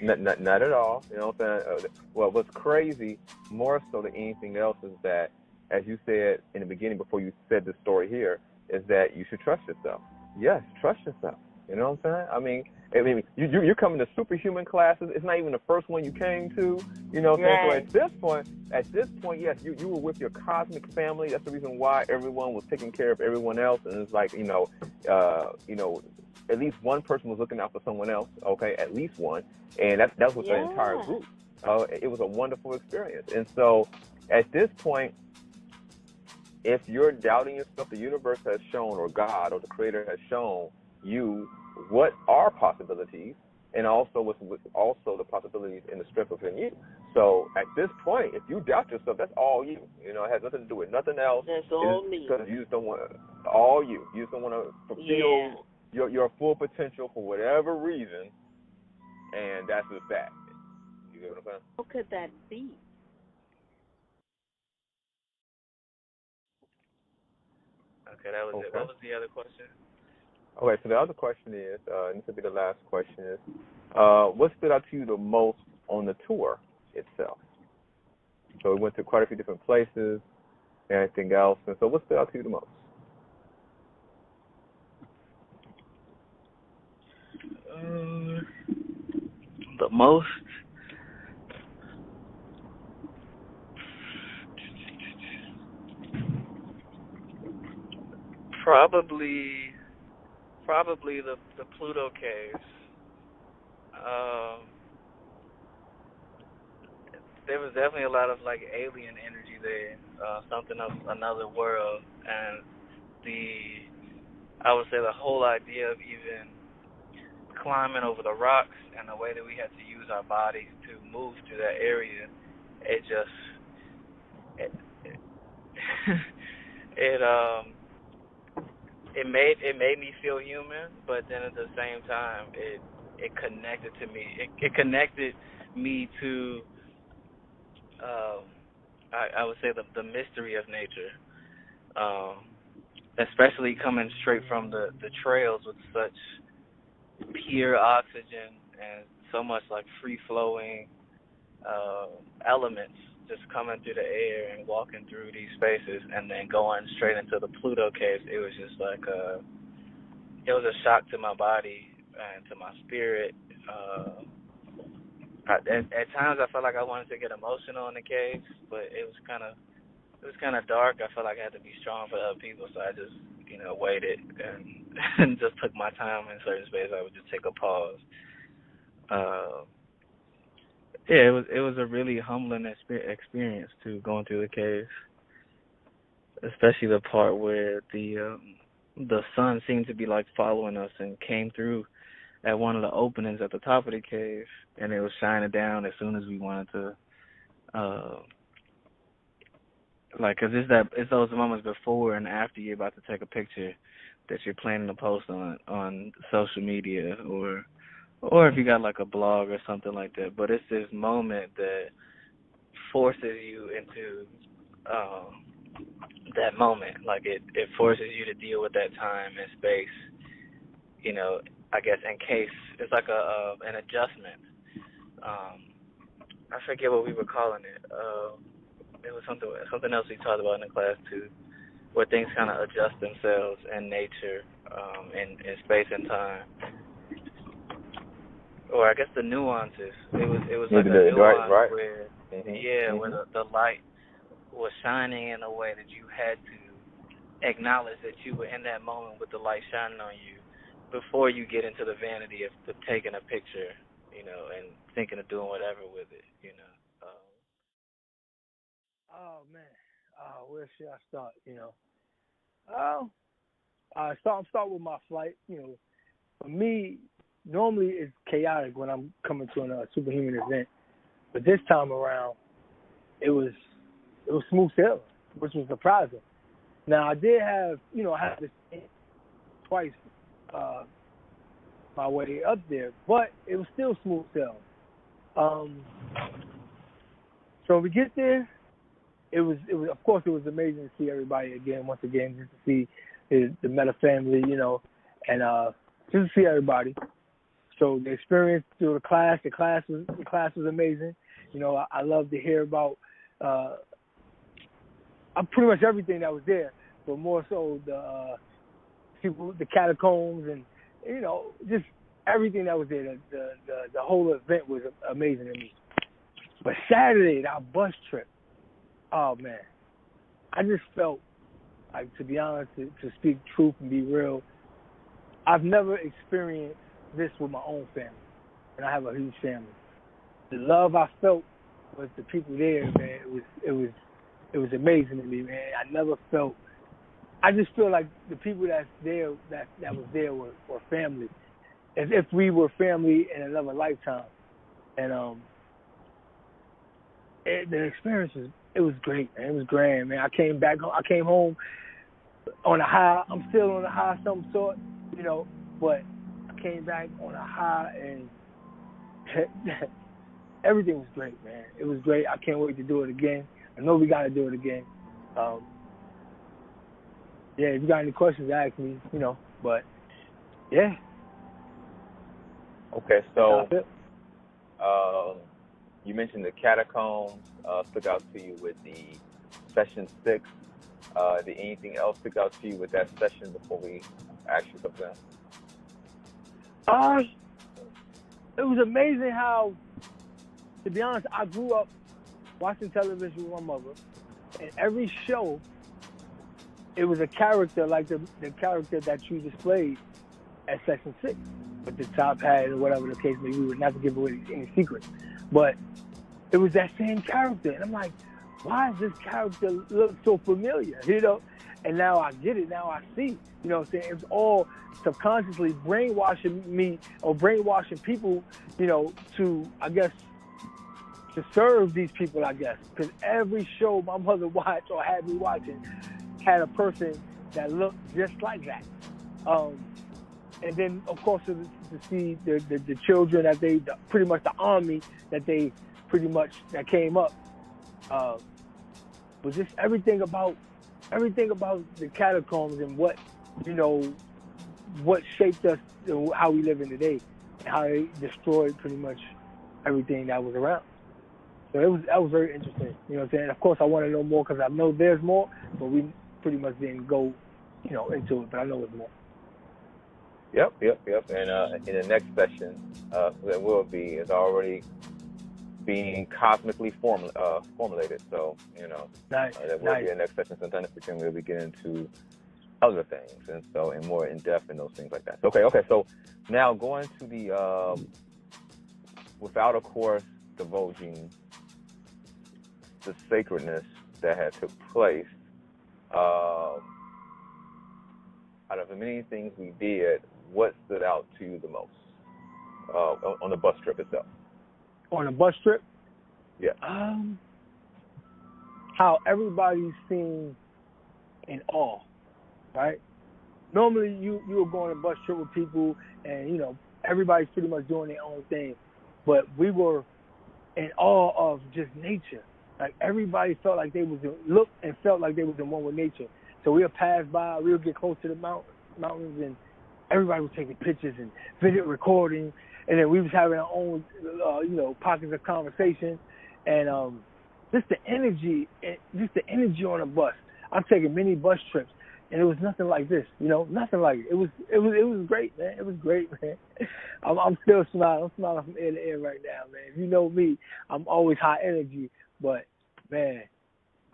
Not at all. You know what I'm saying? Well, what's crazy, more so than anything else, is that, as you said in the beginning before you said the story here, is that you should trust yourself. Yes, trust yourself. You know what I'm saying? I mean, you're coming to superhuman classes. It's not even the first one you came to. You know what I'm saying? So at this point, yes, you were with your cosmic family. That's the reason why everyone was taking care of everyone else. And it's like, you know, at least one person was looking out for someone else. Okay, at least one, and that was the entire group. It was a wonderful experience. And so, at this point, if you're doubting yourself, the universe has shown, or God, or the Creator has shown you what are possibilities, and also what's also the possibilities in the strength within you. So at this point, if you doubt yourself, that's all you. You know, it has nothing to do with nothing else. That's all me. Because you just don't want all you. You just don't want to fulfill your full potential for whatever reason, and that's the fact. You get what I'm saying? How could that be? Okay, that was it. What was the other question? Okay, so the other question is, and this will be the last question, is what stood out to you the most on the tour itself? So we went to quite a few different places, anything else, and so what stood out to you the most? The most? Probably probably the Pluto caves. There was definitely a lot of like alien energy there, something of another world, and I would say the whole idea of even climbing over the rocks and the way that we had to use our bodies to move to that area, it made me feel human, but then at the same time it connected to me. It connected me to I would say the mystery of nature. Especially coming straight from the trails with such pure oxygen and so much like free flowing elements just coming through the air and walking through these spaces, and then going straight into the Pluto caves. It was just like it was a shock to my body and to my spirit. At times I felt like I wanted to get emotional in the caves, but it was kind of dark. I felt like I had to be strong for other people, so I just waited and just took my time in certain spaces. I would just take a pause. It was a really humbling experience too, going through the caves, especially the part where the sun seemed to be like following us and came through at one of the openings at the top of the cave, and it was shining down as soon as we wanted to. Cause it's those moments before and after you're about to take a picture that you're planning to post on social media or if you got like a blog or something like that. But it's this moment that forces you into that moment. Like it forces you to deal with that time and space. I guess in case it's like an adjustment. I forget what we were calling it. It was something else we talked about in the class too, where things kind of adjust themselves in nature, in space and time. Or I guess the nuances. It was like a nuance right. where where the light was shining in a way that you had to acknowledge that you were in that moment with the light shining on you before you get into the vanity of taking a picture, and thinking of doing whatever with it, Oh man, where should I start? I start with my flight. For me, normally it's chaotic when I'm coming to a superhuman event, but this time around, it was smooth sailing, which was surprising. Now I did have, I had to stand twice my way up there, but it was still smooth sailing. So we get there. It was of course it was amazing to see everybody once again, just to see the Meta family, and just to see everybody. So the experience through the class was amazing. I love to hear about pretty much everything that was there, but more so the people, the catacombs, and just everything that was there. The whole event was amazing to me. But Saturday, our bus trip, oh man, I just felt like, to be honest, to speak truth and be real, I've never experienced this with my own family, and I have a huge family. The love I felt with the people there, man, it was amazing to me, man. I just feel like the people that's there, that was there were family, as if we were family in another lifetime. And the experience was great, man. It was grand, man. I came home on a high. I'm still on a high of some sort, but I came back on a high, and everything was great, man. It was great. I can't wait to do it again. I know we got to do it again. If you got any questions, ask me, but yeah. Okay, so you mentioned the catacombs stuck out to you with the session 6. Did anything else stick out to you with that session before we ask you something? It was amazing how, to be honest, I grew up watching television with my mother, and every show, it was a character like the character that you displayed, at Section 6 with the top hat or whatever the case may be, not to give away any secrets. But it was that same character. And I'm like, why does this character look so familiar, you know? And now I get it. Now I see, you know what I'm saying? It's all subconsciously brainwashing me or brainwashing people, you know, to, I guess, to serve these people, I guess. Because every show my mother watched or had me watching had a person that looked just like that. And then, of course, to see the children that they, pretty much the army that they pretty much, that came up, was just everything about the catacombs and what, you know, what shaped us and how we live in today, and how they destroyed pretty much everything that was around. So that was very interesting. You know what I'm saying? Of course, I want to know more because I know there's more, but we pretty much didn't go, you know, into it. But I know it's more. Yep. And in the next session, that will be is already being cosmically formulated. So, you know, that will be the next session. Sometime this weekend we'll be getting into other things, and so and more in depth in those things like that. Okay. So now going to the without, of course, divulging the sacredness that had took place. Out of the many things we did, what stood out to you the most on the bus trip itself? On a bus trip? Yeah. How everybody seemed in awe, right? Normally you will go on a bus trip with people and, you know, everybody's pretty much doing their own thing. But we were in awe of just nature. Like everybody felt like they looked and felt like they was in one with nature. So we'll pass by, we'll get close to the mountains, and everybody was taking pictures and video recording. And then we was having our own, you know, pockets of conversation, and just the energy on a bus. I've taken many bus trips, and it was nothing like this, you know, nothing like it. It was great, man. It was great, man. I'm still smiling. I'm smiling from ear to ear right now, man. If you know me, I'm always high energy, but man,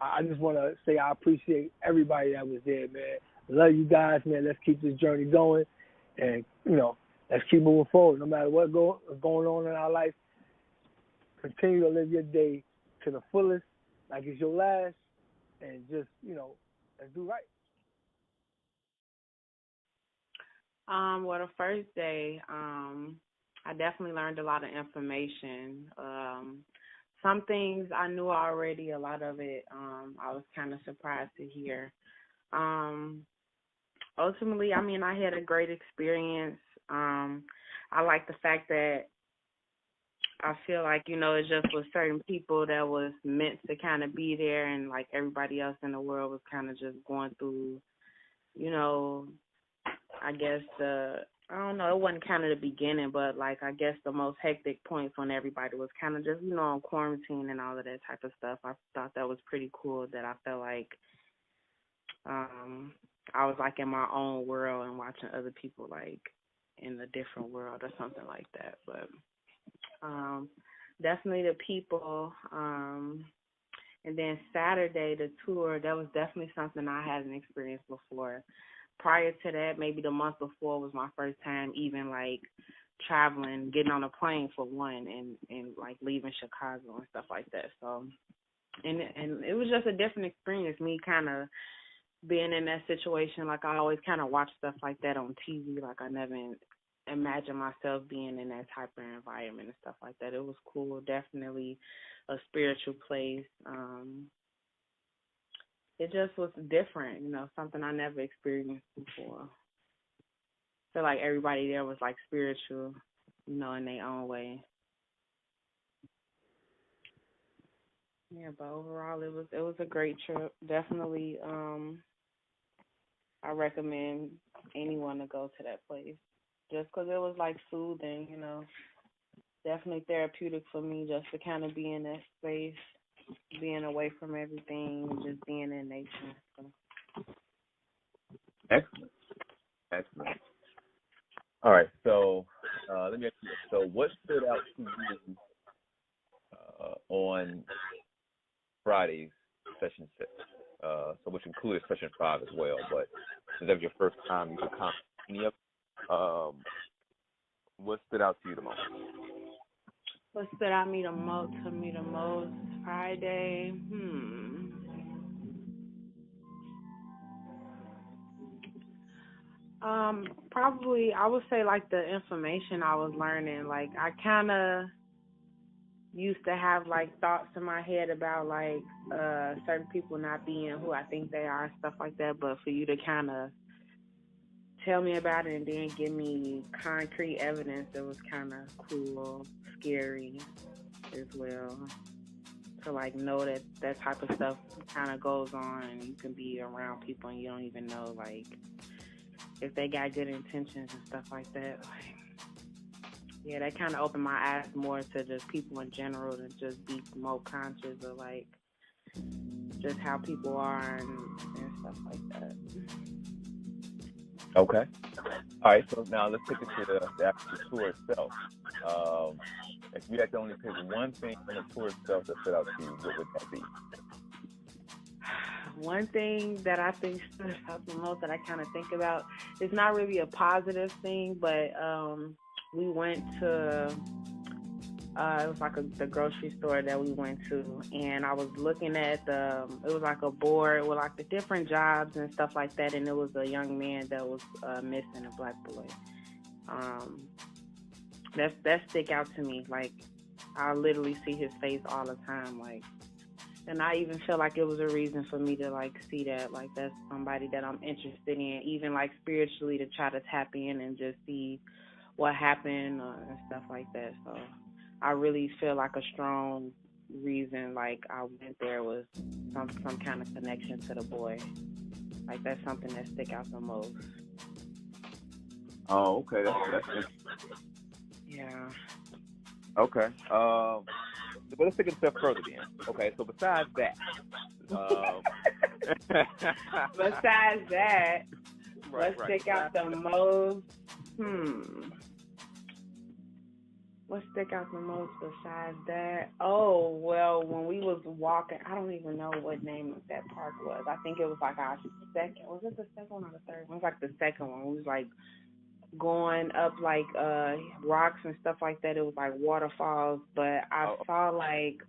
I just want to say I appreciate everybody that was there, man. Love you guys, man. Let's keep this journey going, and you know, let's keep moving forward. No matter what's going on in our life, continue to live your day to the fullest, like it's your last, and just, you know, let's do right. Well, the first day, I definitely learned a lot of information. Some things I knew already, a lot of it I was kind of surprised to hear. Ultimately, I mean, I had a great experience. I like the fact that I feel like, you know, it just was certain people that was meant to kind of be there, and like everybody else in the world was kind of just going through, you know, I guess I don't know, it wasn't kind of the beginning, but like I guess the most hectic points when everybody was kind of just, you know, on quarantine and all of that type of stuff. I thought that was pretty cool, that I felt like I was like in my own world and watching other people like in a different world or something like that. But definitely the people. And then Saturday, the tour, that was definitely something I hadn't experienced before. Prior to that, maybe the month before was my first time even like traveling, getting on a plane for one, and like leaving Chicago and stuff like that. So, and it was just a different experience, me kind of being in that situation. Like I always kind of watch stuff like that on TV. Like I never imagined myself being in that type of environment and stuff like that. It was cool, definitely a spiritual place. It just was different, you know, something I never experienced before. I feel like everybody there was like spiritual, you know, in their own way. Yeah, but overall it was a great trip. Definitely, I recommend anyone to go to that place just because it was like soothing, you know. Definitely therapeutic for me just to kind of be in that space, being away from everything, and just being in nature. So. Excellent. All right, so let me ask you this. So what stood out to you on Friday's session 6? So which included session 5 as well, but since that was your first time, you could comment any of what stood out to you the most? What stood out to me the most Friday? Probably I would say like the information I was learning. Like I kind of used to have like thoughts in my head about like certain people not being who I think they are and stuff like that. But for you to kind of tell me about it and then give me concrete evidence, it was kind of cool, scary as well. To like know that that type of stuff kind of goes on, and you can be around people and you don't even know like if they got good intentions and stuff like that. Like, yeah, that kind of opened my eyes more to just people in general and just be more conscious of like just how people are and stuff like that. Okay. All right, so now let's take it to the actual tour itself. If you had to only pick one thing from the tour itself that stood out to you, what would that be? One thing that I think stood out the most that I kind of think about, it's not really a positive thing, but we went to, it was like the grocery store that we went to, and I was looking at it was like a board with like the different jobs and stuff like that, and it was a young man that was missing, a black boy. That stick out to me. Like, I literally see his face all the time, like, and I even feel like it was a reason for me to like see that, like that's somebody that I'm interested in, even like spiritually, to try to tap in and just see what happened and stuff like that. So I really feel like a strong reason like I went there was some kind of connection to the boy. Like that's something that stick out the most. Oh, okay. That's interesting. Yeah. Okay. But let's take it a step further then. Okay, so besides that, what stick out the most? What stick out the most besides that? Oh, well, when we was walking, I don't even know what name of that park was. I think it was like our second. Was it the second one or the third one? It was like the second one. We was like going up like rocks and stuff like that. It was like waterfalls, but I saw like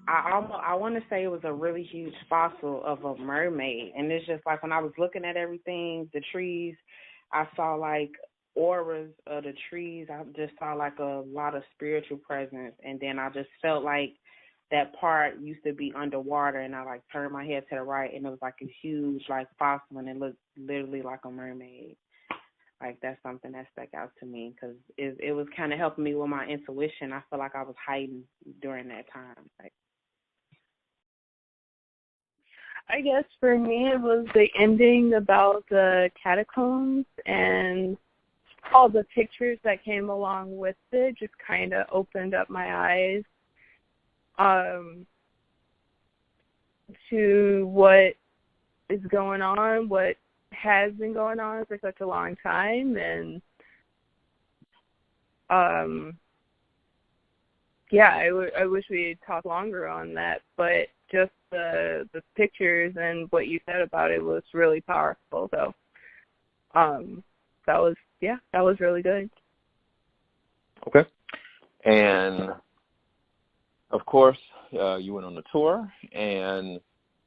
I want to say it was a really huge fossil of a mermaid, and it's just like when I was looking at everything, the trees, I saw like auras of the trees. I just saw like a lot of spiritual presence, and then I just felt like that part used to be underwater, and I like turned my head to the right, and it was like a huge like fossil, and it looked literally like a mermaid. Like that's something that stuck out to me because it was kind of helping me with my intuition. I feel like I was hiding during that time. Like, I guess for me it was the ending about the catacombs and all the pictures that came along with it. Just kind of opened up my eyes to what is going on, what has been going on for such a long time, and I wish we had talked longer on that, but just the pictures and what you said about it was really powerful. So that was really good. Okay. And of course, you went on the tour, and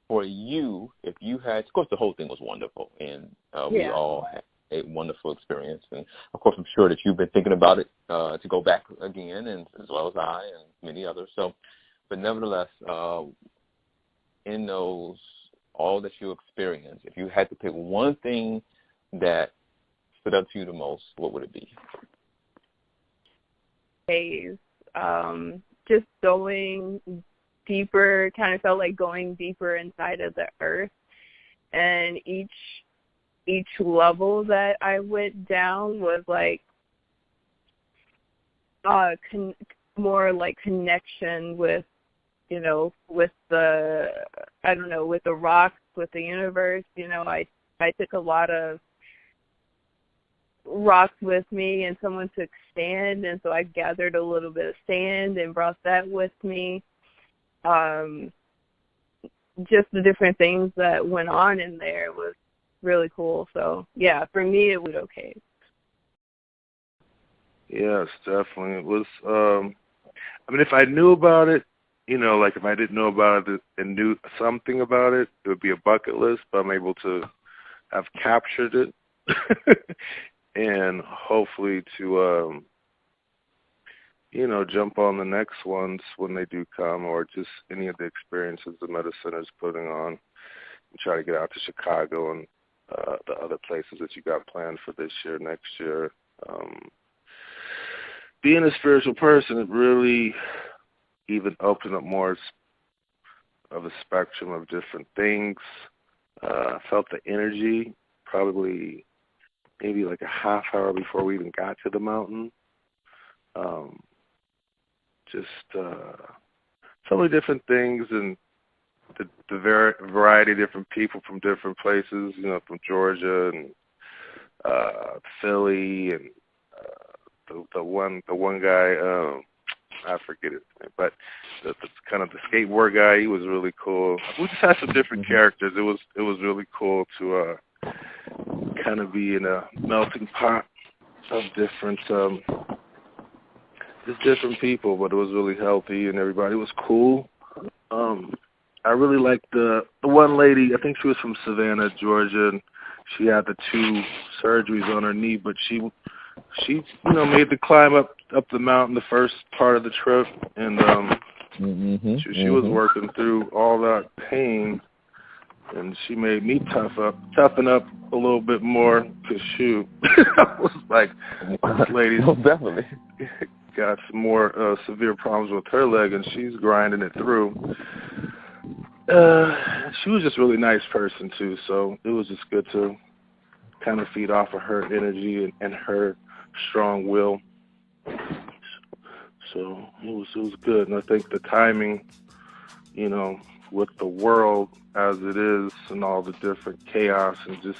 for you, if you had, of course, the whole thing was wonderful, and we all had a wonderful experience. And of course, I'm sure that you've been thinking about it to go back again, and as well as I and many others. So, but nevertheless, in those, all that you experienced, if you had to pick one thing that stood out to you the most, what would it be? Just going deeper, kind of felt like going deeper inside of the earth, and each level that I went down was like more like connection with, with the, with the rocks, with the universe. I took a lot of rocks with me, and someone took sand, and so I gathered a little bit of sand and brought that with me. Just the different things that went on in there was really cool. So yeah, for me it was okay. Yes, definitely. It was, I mean, if I knew about it, you know, like if I didn't know about it and knew something about it, it would be a bucket list, but I'm able to have captured it and hopefully to, you know, jump on the next ones when they do come, or just any of the experiences the Metacenter is putting on, and try to get out to Chicago and the other places that you got planned for this year, next year. Being a spiritual person, it really even opened up more of a spectrum of different things. I felt the energy probably maybe like a half hour before we even got to the mountain. Just so many different things, and the variety of different people from different places, you know, from Georgia and Philly, and the one guy, I forget his name, but the kind of the skateboard guy, he was really cool. We just had some different characters. It was really cool to kind of be in a melting pot of different just different people, but it was really healthy and everybody was cool. I really liked the one lady, I think she was from Savannah, Georgia, and she had the 2 surgeries on her knee, but she you know, made the climb up the mountain the first part of the trip, and she was working through all that pain, and she made me toughen up a little bit more, because shoot, I was like, this lady's definitely got some more severe problems with her leg, and she's grinding it through. She was just a really nice person too, so it was just good to kind of feed off of her energy and her strong will. So it was good, and I think the timing, you know, with the world as it is and all the different chaos, and just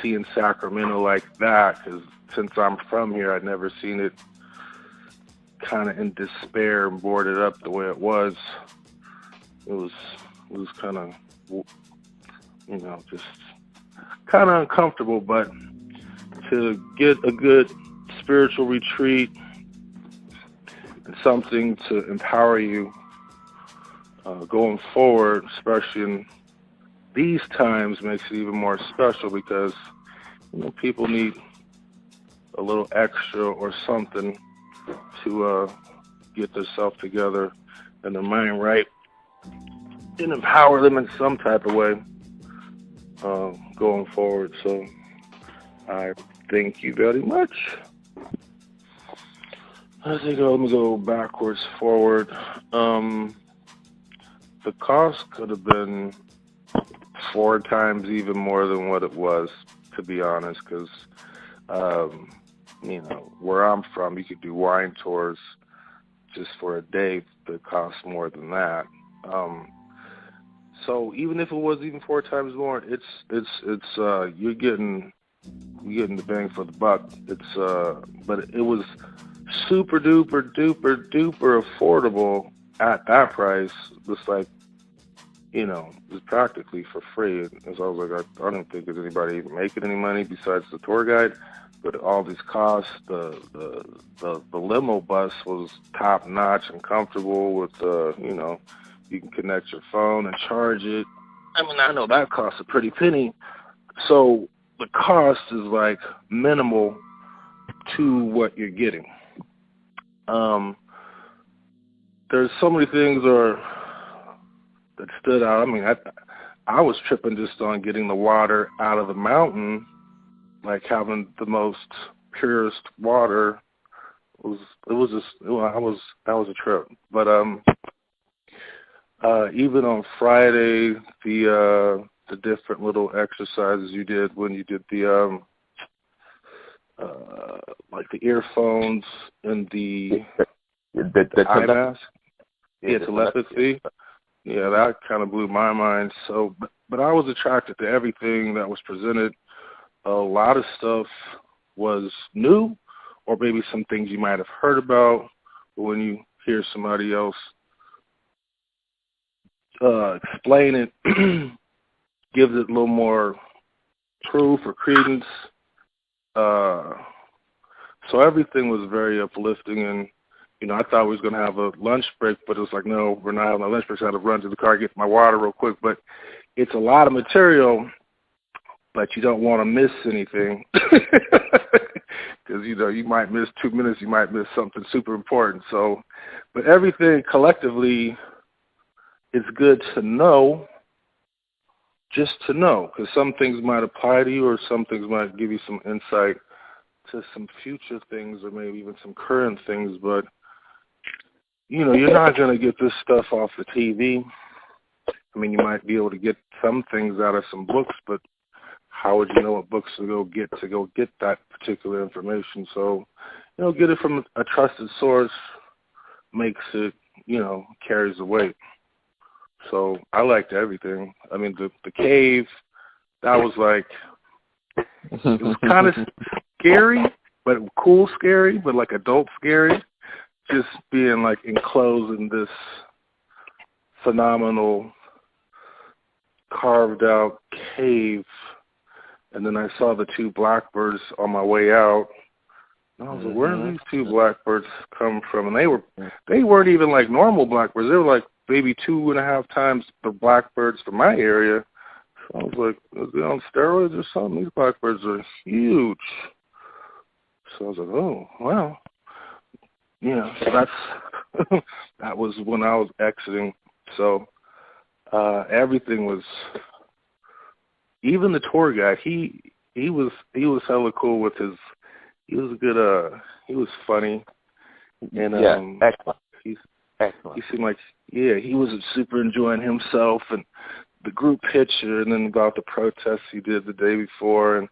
seeing Sacramento like that, because since I'm from here, I'd never seen it kind of in despair and boarded up the way it was. It was kind of, you know, just kind of uncomfortable, but to get a good spiritual retreat and something to empower you going forward, especially in these times, makes it even more special, because, you know, people need a little extra or something to get themselves together and their mind right and empower them in some type of way going forward. So I thank you very much. Let me go backwards, forward. The cost could have been 4 times even more than what it was, to be honest, because, you know, where I'm from, you could do wine tours just for a day that costs more than that. So even if it was even 4 times more, it's you're getting the bang for the buck. But it was super duper affordable at that price. Just like, you know, it's practically for free. And so I was like, I don't think there's anybody even making any money besides the tour guide. But all these costs, the limo bus was top notch and comfortable with, you know, you can connect your phone and charge it. I mean, I know that costs a pretty penny. So the cost is like minimal to what you're getting. There's so many things that stood out. I mean, I was tripping just on getting the water out of the mountain, like having the most purest water. That was a trip. But even on Friday, the different little exercises you did when you did the like the earphones and the eye mask, telepathy. Yeah, that kind of blew my mind. So, but I was attracted to everything that was presented. A lot of stuff was new, or maybe some things you might have heard about, but when you hear somebody else explain it, gives it a little more proof or credence. So everything was very uplifting, and I thought we was gonna have a lunch break, but it was like, no, we're not having a lunch break. So I had to run to the car, get my water real quick. But it's a lot of material, but you don't want to miss anything because you might miss 2 minutes, you might miss something super important. So, but everything collectively is good to know, just to know, because some things might apply to you, or some things might give you some insight to some future things, or maybe even some current things. But you're not going to get this stuff off the TV. I mean, you might be able to get some things out of some books, but how would you know what books to go get that particular information? So, get it from a trusted source makes it, carries the weight. So I liked everything. I mean, the cave, that was like, it was kind of scary, but cool scary, but like adult scary. Just being like enclosed in this phenomenal carved out cave. And then I saw the 2 blackbirds on my way out. And I was like, where did these 2 blackbirds come from? And they weren't even like normal blackbirds. They were like maybe 2.5 times the blackbirds from my area. So I was like, is they on steroids or something? These blackbirds are huge. So I was like, oh, wow. That's that was when I was exiting. So everything was, even the tour guide, he was hella cool with his, he was a good, he was funny. And excellent. He seemed like, he was super enjoying himself, and the group picture, and then about the protests he did the day before. And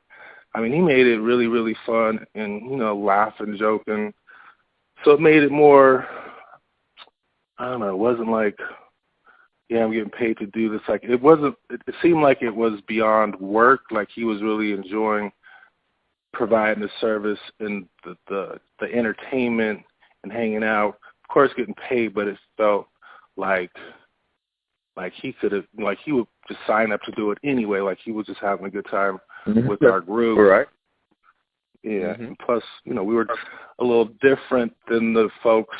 I mean, he made it really, really fun, and laughing, joking. So it made it more, I don't know, it wasn't like, I'm getting paid to do this. Like, it wasn't, it seemed like it was beyond work. Like, he was really enjoying providing the service and the entertainment and hanging out. Of course, getting paid, but it felt like he could have, like he would just sign up to do it anyway. Like, he was just having a good time with our group. Right. Yeah, and plus, we were a little different than the folks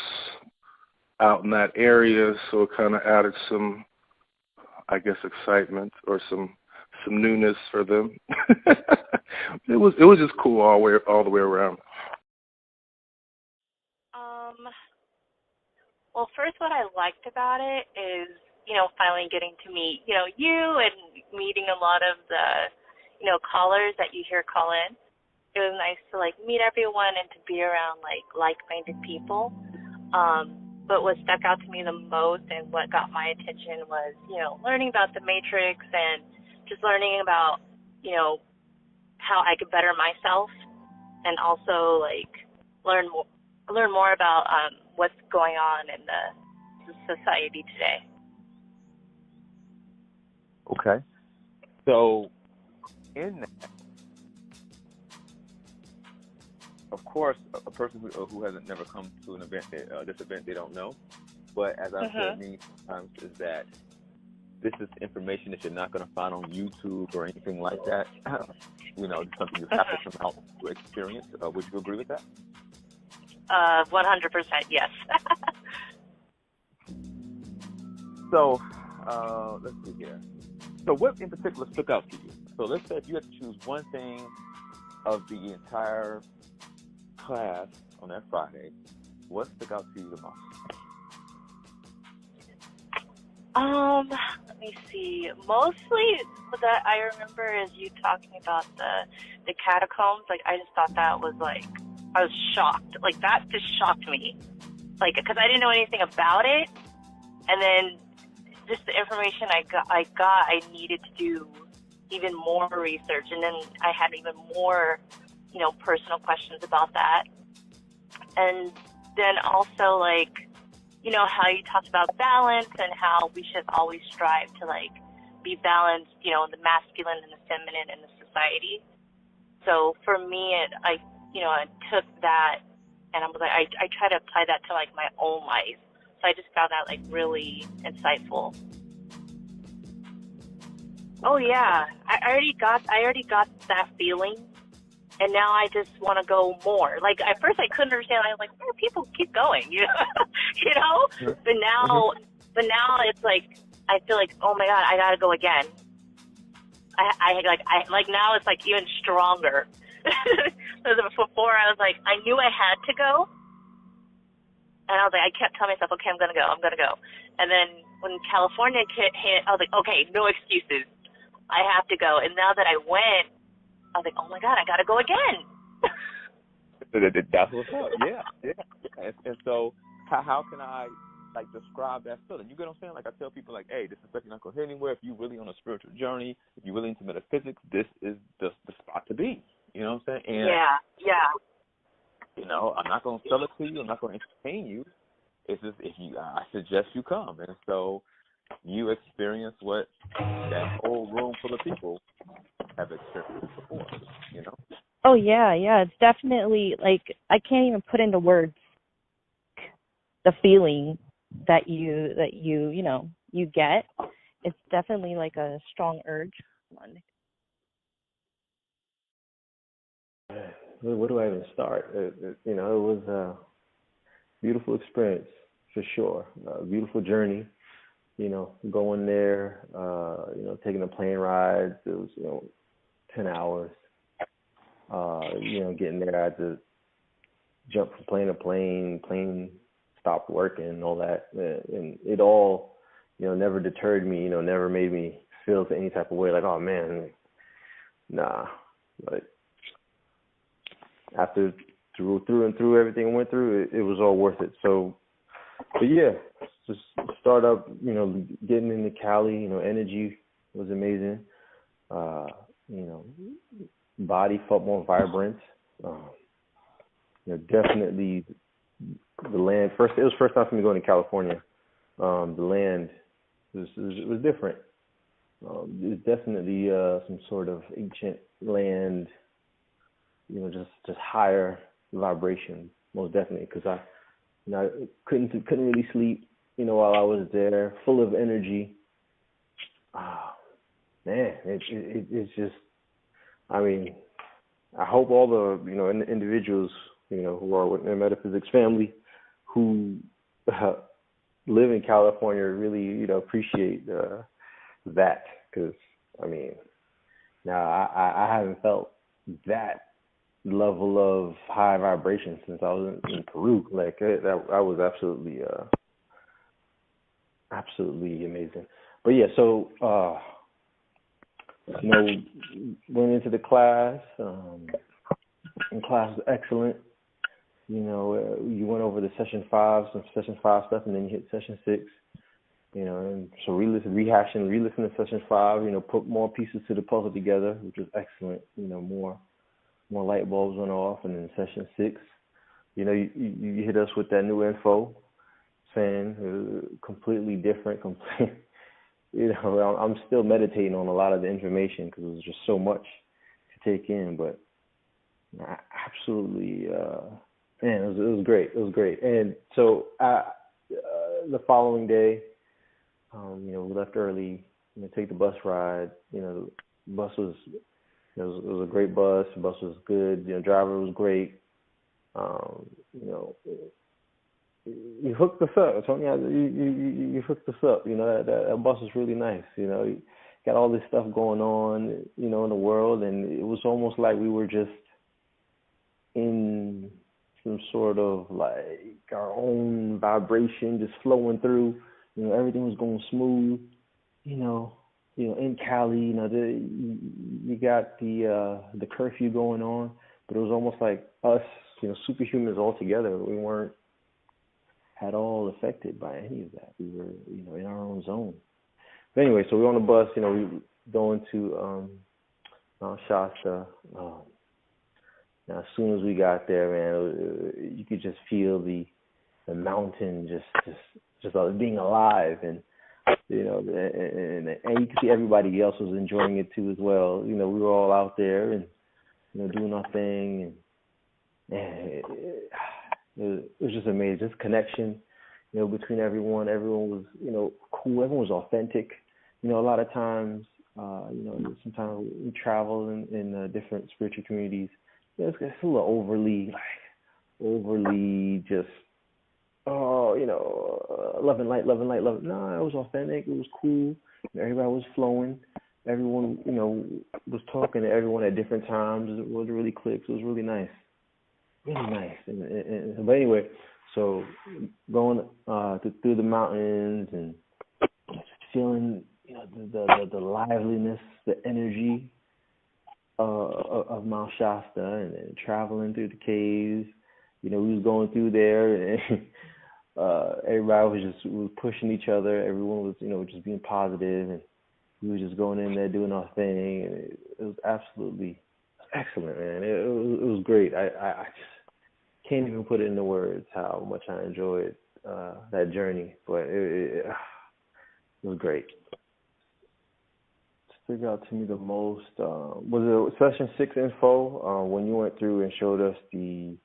out in that area, so it kind of added some, I guess, excitement or some newness for them. It was just cool all the way around. Well, first, what I liked about it is, finally getting to meet, you and meeting a lot of the, callers that you hear call in. It was nice to meet everyone and to be around like-minded people. But what stuck out to me the most and what got my attention was, learning about the Matrix and just learning about, how I could better myself, and also learn more about what's going on in the society today. Okay. So in that, of course, a person who hasn't never come to an event, this event, they don't know. But as I've said many times, is that this is information that you're not going to find on YouTube or anything like that. It's something you have to come out to experience. Would you agree with that? 100%, yes. So, let's see here. So what in particular stuck out to you? So let's say if you had to choose one thing of the entire class on that Friday, what stuck out to you the most? Let me see. Mostly what I remember is you talking about the catacombs. I just thought that was I was shocked. That just shocked me. Because I didn't know anything about it. And then just the information I needed to do even more research. And then I had even more, personal questions about that. And then also, how you talked about balance and how we should always strive to, be balanced, the masculine and the feminine in the society. So for me, I took that and I was I try to apply that to, my own life. So I just found that, really insightful. Oh yeah, I already got that feeling, and now I just want to go more. Like at first I couldn't understand. I was like, why do people keep going? You know, But now it's like I feel like, oh my God, I gotta go again. I like now it's like even stronger. Before I was like, I knew I had to go, and I was like, I kept telling myself, okay, I'm gonna go. And then when California hit, I was like, okay, no excuses. I have to go. And now that I went, I was like, oh my God, I gotta go again. That's what's up. Yeah. And so, how can I like describe that feeling? You get what I'm saying? Like I tell people, like, hey, this is stuff you're not gonna hit anywhere. If you're really on a spiritual journey, if you're really into metaphysics, this is the spot to be. You know what I'm saying? And yeah. You know, I'm not gonna sell it to you. I'm not gonna entertain you. It's just I suggest you come, and so you experience what that whole room full of people have experienced before. You know? Oh yeah. It's definitely like I can't even put into words the feeling that you get. It's definitely like a strong urge. Where do I even start? It was a beautiful experience for sure. A beautiful journey. Going there. Taking the plane rides. It was 10 hours. Getting there, I had to jump from plane to plane. Plane stopped working and all that, and it all, never deterred me. Never made me feel any type of way. Like, oh man, nah. But after through everything I went through, it was all worth it. So, but yeah, just start up. Getting into Cali. Energy was amazing. Body felt more vibrant. Definitely the land. It was first time for me going to California. The land was different. It was definitely some sort of ancient land. Just higher vibration, most definitely. Because I couldn't really sleep. While I was there, full of energy. Man, it's just. I mean, I hope all the individuals who are within the metaphysics family who live in California really appreciate that, because I mean, now I haven't felt that level of high vibration since I was in Peru. Like that was absolutely amazing. But yeah, so went into the class. And class was excellent. You went over the session 5 stuff, and then you hit session 6. And so re-listen to session 5. Put more pieces to the puzzle together, which was excellent. More light bulbs went off, and then session 6, you hit us with that new info, saying completely different. I'm still meditating on a lot of the information because it was just so much to take in, but absolutely, man, it was great. It was great. And so the following day, we left early, take the bus ride. The bus was, it was a great bus. The bus was good. Driver was great. You hooked us up, Tony. You hooked us up. That bus was really nice. You got all this stuff going on, in the world, and it was almost like we were just in some sort of like our own vibration, just flowing through. Everything was going smooth. In Cali, you got the curfew going on, but it was almost like us, superhumans all together. We weren't at all affected by any of that. We were, in our own zone. But anyway, so we're on the bus, we going to Shasta. Now, as soon as we got there, man, you could just feel the mountain just being alive, and and you could see everybody else was enjoying it too as well. We were all out there and doing our thing, and it was just amazing. Just connection, between everyone. Everyone was, cool. Everyone was authentic. A lot of times Sometimes we travel in different spiritual communities. It's a little overly just, love and light. No, it was authentic. It was cool. Everybody was flowing. Everyone, was talking to everyone at different times. It was really clicked. It was really nice. Really nice. But anyway, so going through the mountains and just feeling, the liveliness, the energy of Mount Shasta, and traveling through the caves. We was going through there, and everybody was pushing each other. Everyone was, just being positive, and we were just going in there doing our thing, and it was absolutely excellent, man. It was great. I just can't even put it into words how much I enjoyed that journey, but it was great. Stick out to me the most was it Session 6 info when you went through and showed us the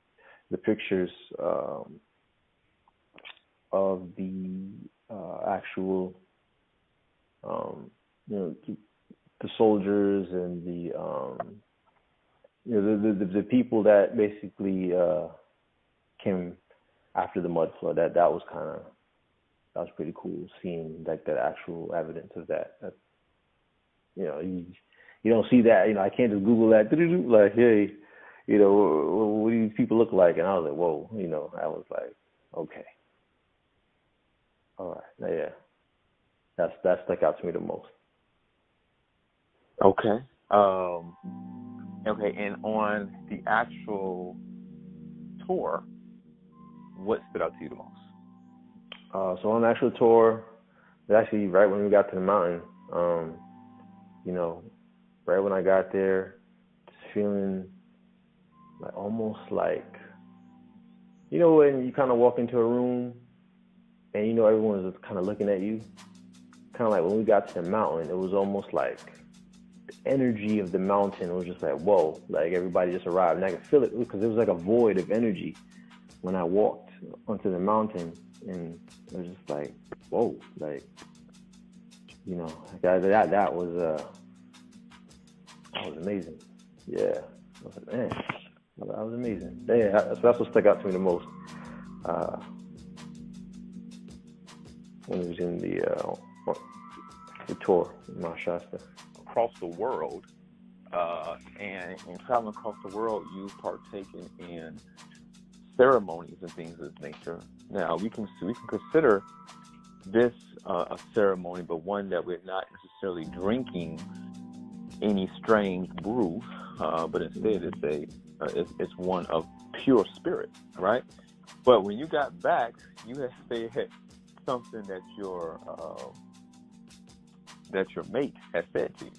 pictures of the actual the soldiers and the people that basically came after the mud flood. That was pretty cool, seeing like that actual evidence of that. You don't see that. I can't just Google that. Like, hey, what do these people look like? And I was like, whoa. I was like, okay, all right, yeah. That stuck out to me the most. Okay. Okay, and on the actual tour, what stood out to you the most? So on the actual tour, actually right when we got to the mountain, right when I got there, just feeling like almost like, when you kind of walk into a room and everyone's just kind of looking at you. Kind of like when we got to the mountain, it was almost like the energy of the mountain was just like, whoa, like everybody just arrived. And I could feel it because it was like a void of energy when I walked onto the mountain, and it was just like, whoa, like, that was amazing. Yeah, I was like, man, that was amazing. Yeah, that's what stuck out to me the most when it was in the tour in Mount Shasta. Across the world, and in traveling across the world, you've partaken in ceremonies and things of this nature. Now, we can consider this a ceremony, but one that we're not necessarily drinking any strange brew, but instead it's one of pure spirit, right? But when you got back, you had said something that your mate has said to you,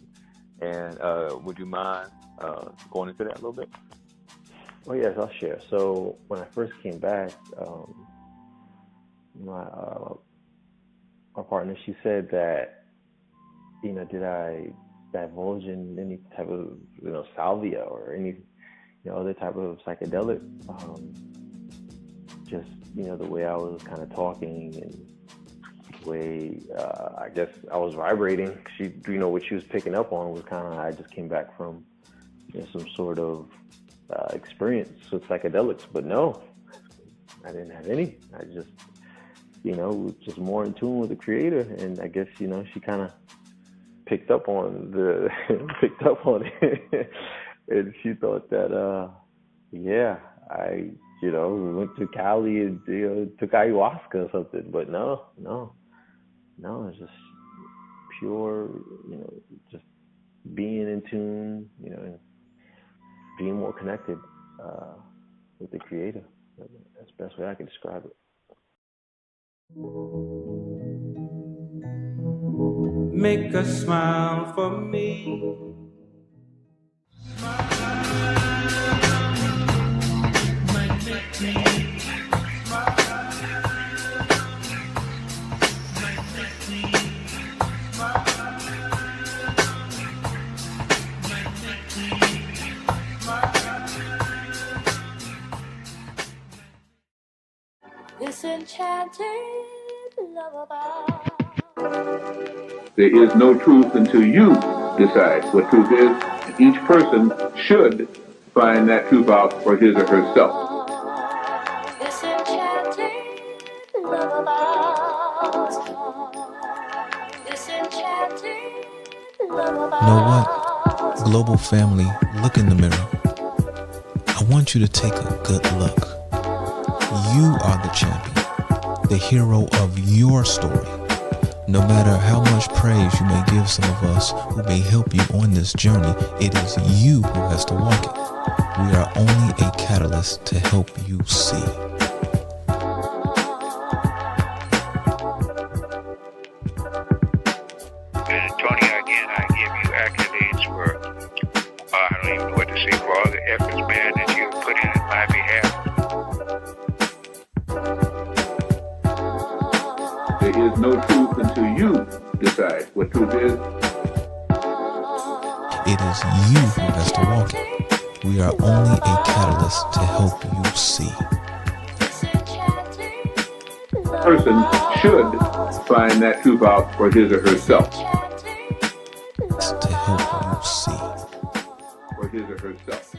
and would you mind going into that a little bit? Oh yes, I'll share. So when I first came back, my partner, she said that, did I divulge in any type of salvia or any other type of psychedelic? Just the way I was kind of talking and the way I guess I was vibrating. She, what she was picking up on was kind of, I just came back from some sort of experience with psychedelics, but no, I didn't have any. I just just more in tune with the Creator, and I guess she kind of picked up on it, and she thought that I we went to Cali and took ayahuasca or something, but no, it's just pure, just being in tune, and being more connected with the Creator. That's the best way I can describe it. Make a smile for me. This enchanted lullaby. There is no truth until you decide what truth is, and each person should find that truth out for his or herself. This enchanting love of ours. This enchanting love of ours. You know what? Global family, look in the mirror. I want you to take a good look. You are the champion, the hero of your story. No matter how much praise you may give some of us who may help you on this journey, it is you who has to walk it. We are only a catalyst to help you see. Tony, again, I give you accolades for, I don't even know what to say, for all the efforts, man, that you put in my behalf. There is no truth until you decide what truth is. It is you who has to walk it. We are only a catalyst to help you see. A person should find that truth out for his or herself. To help you see. For his or herself.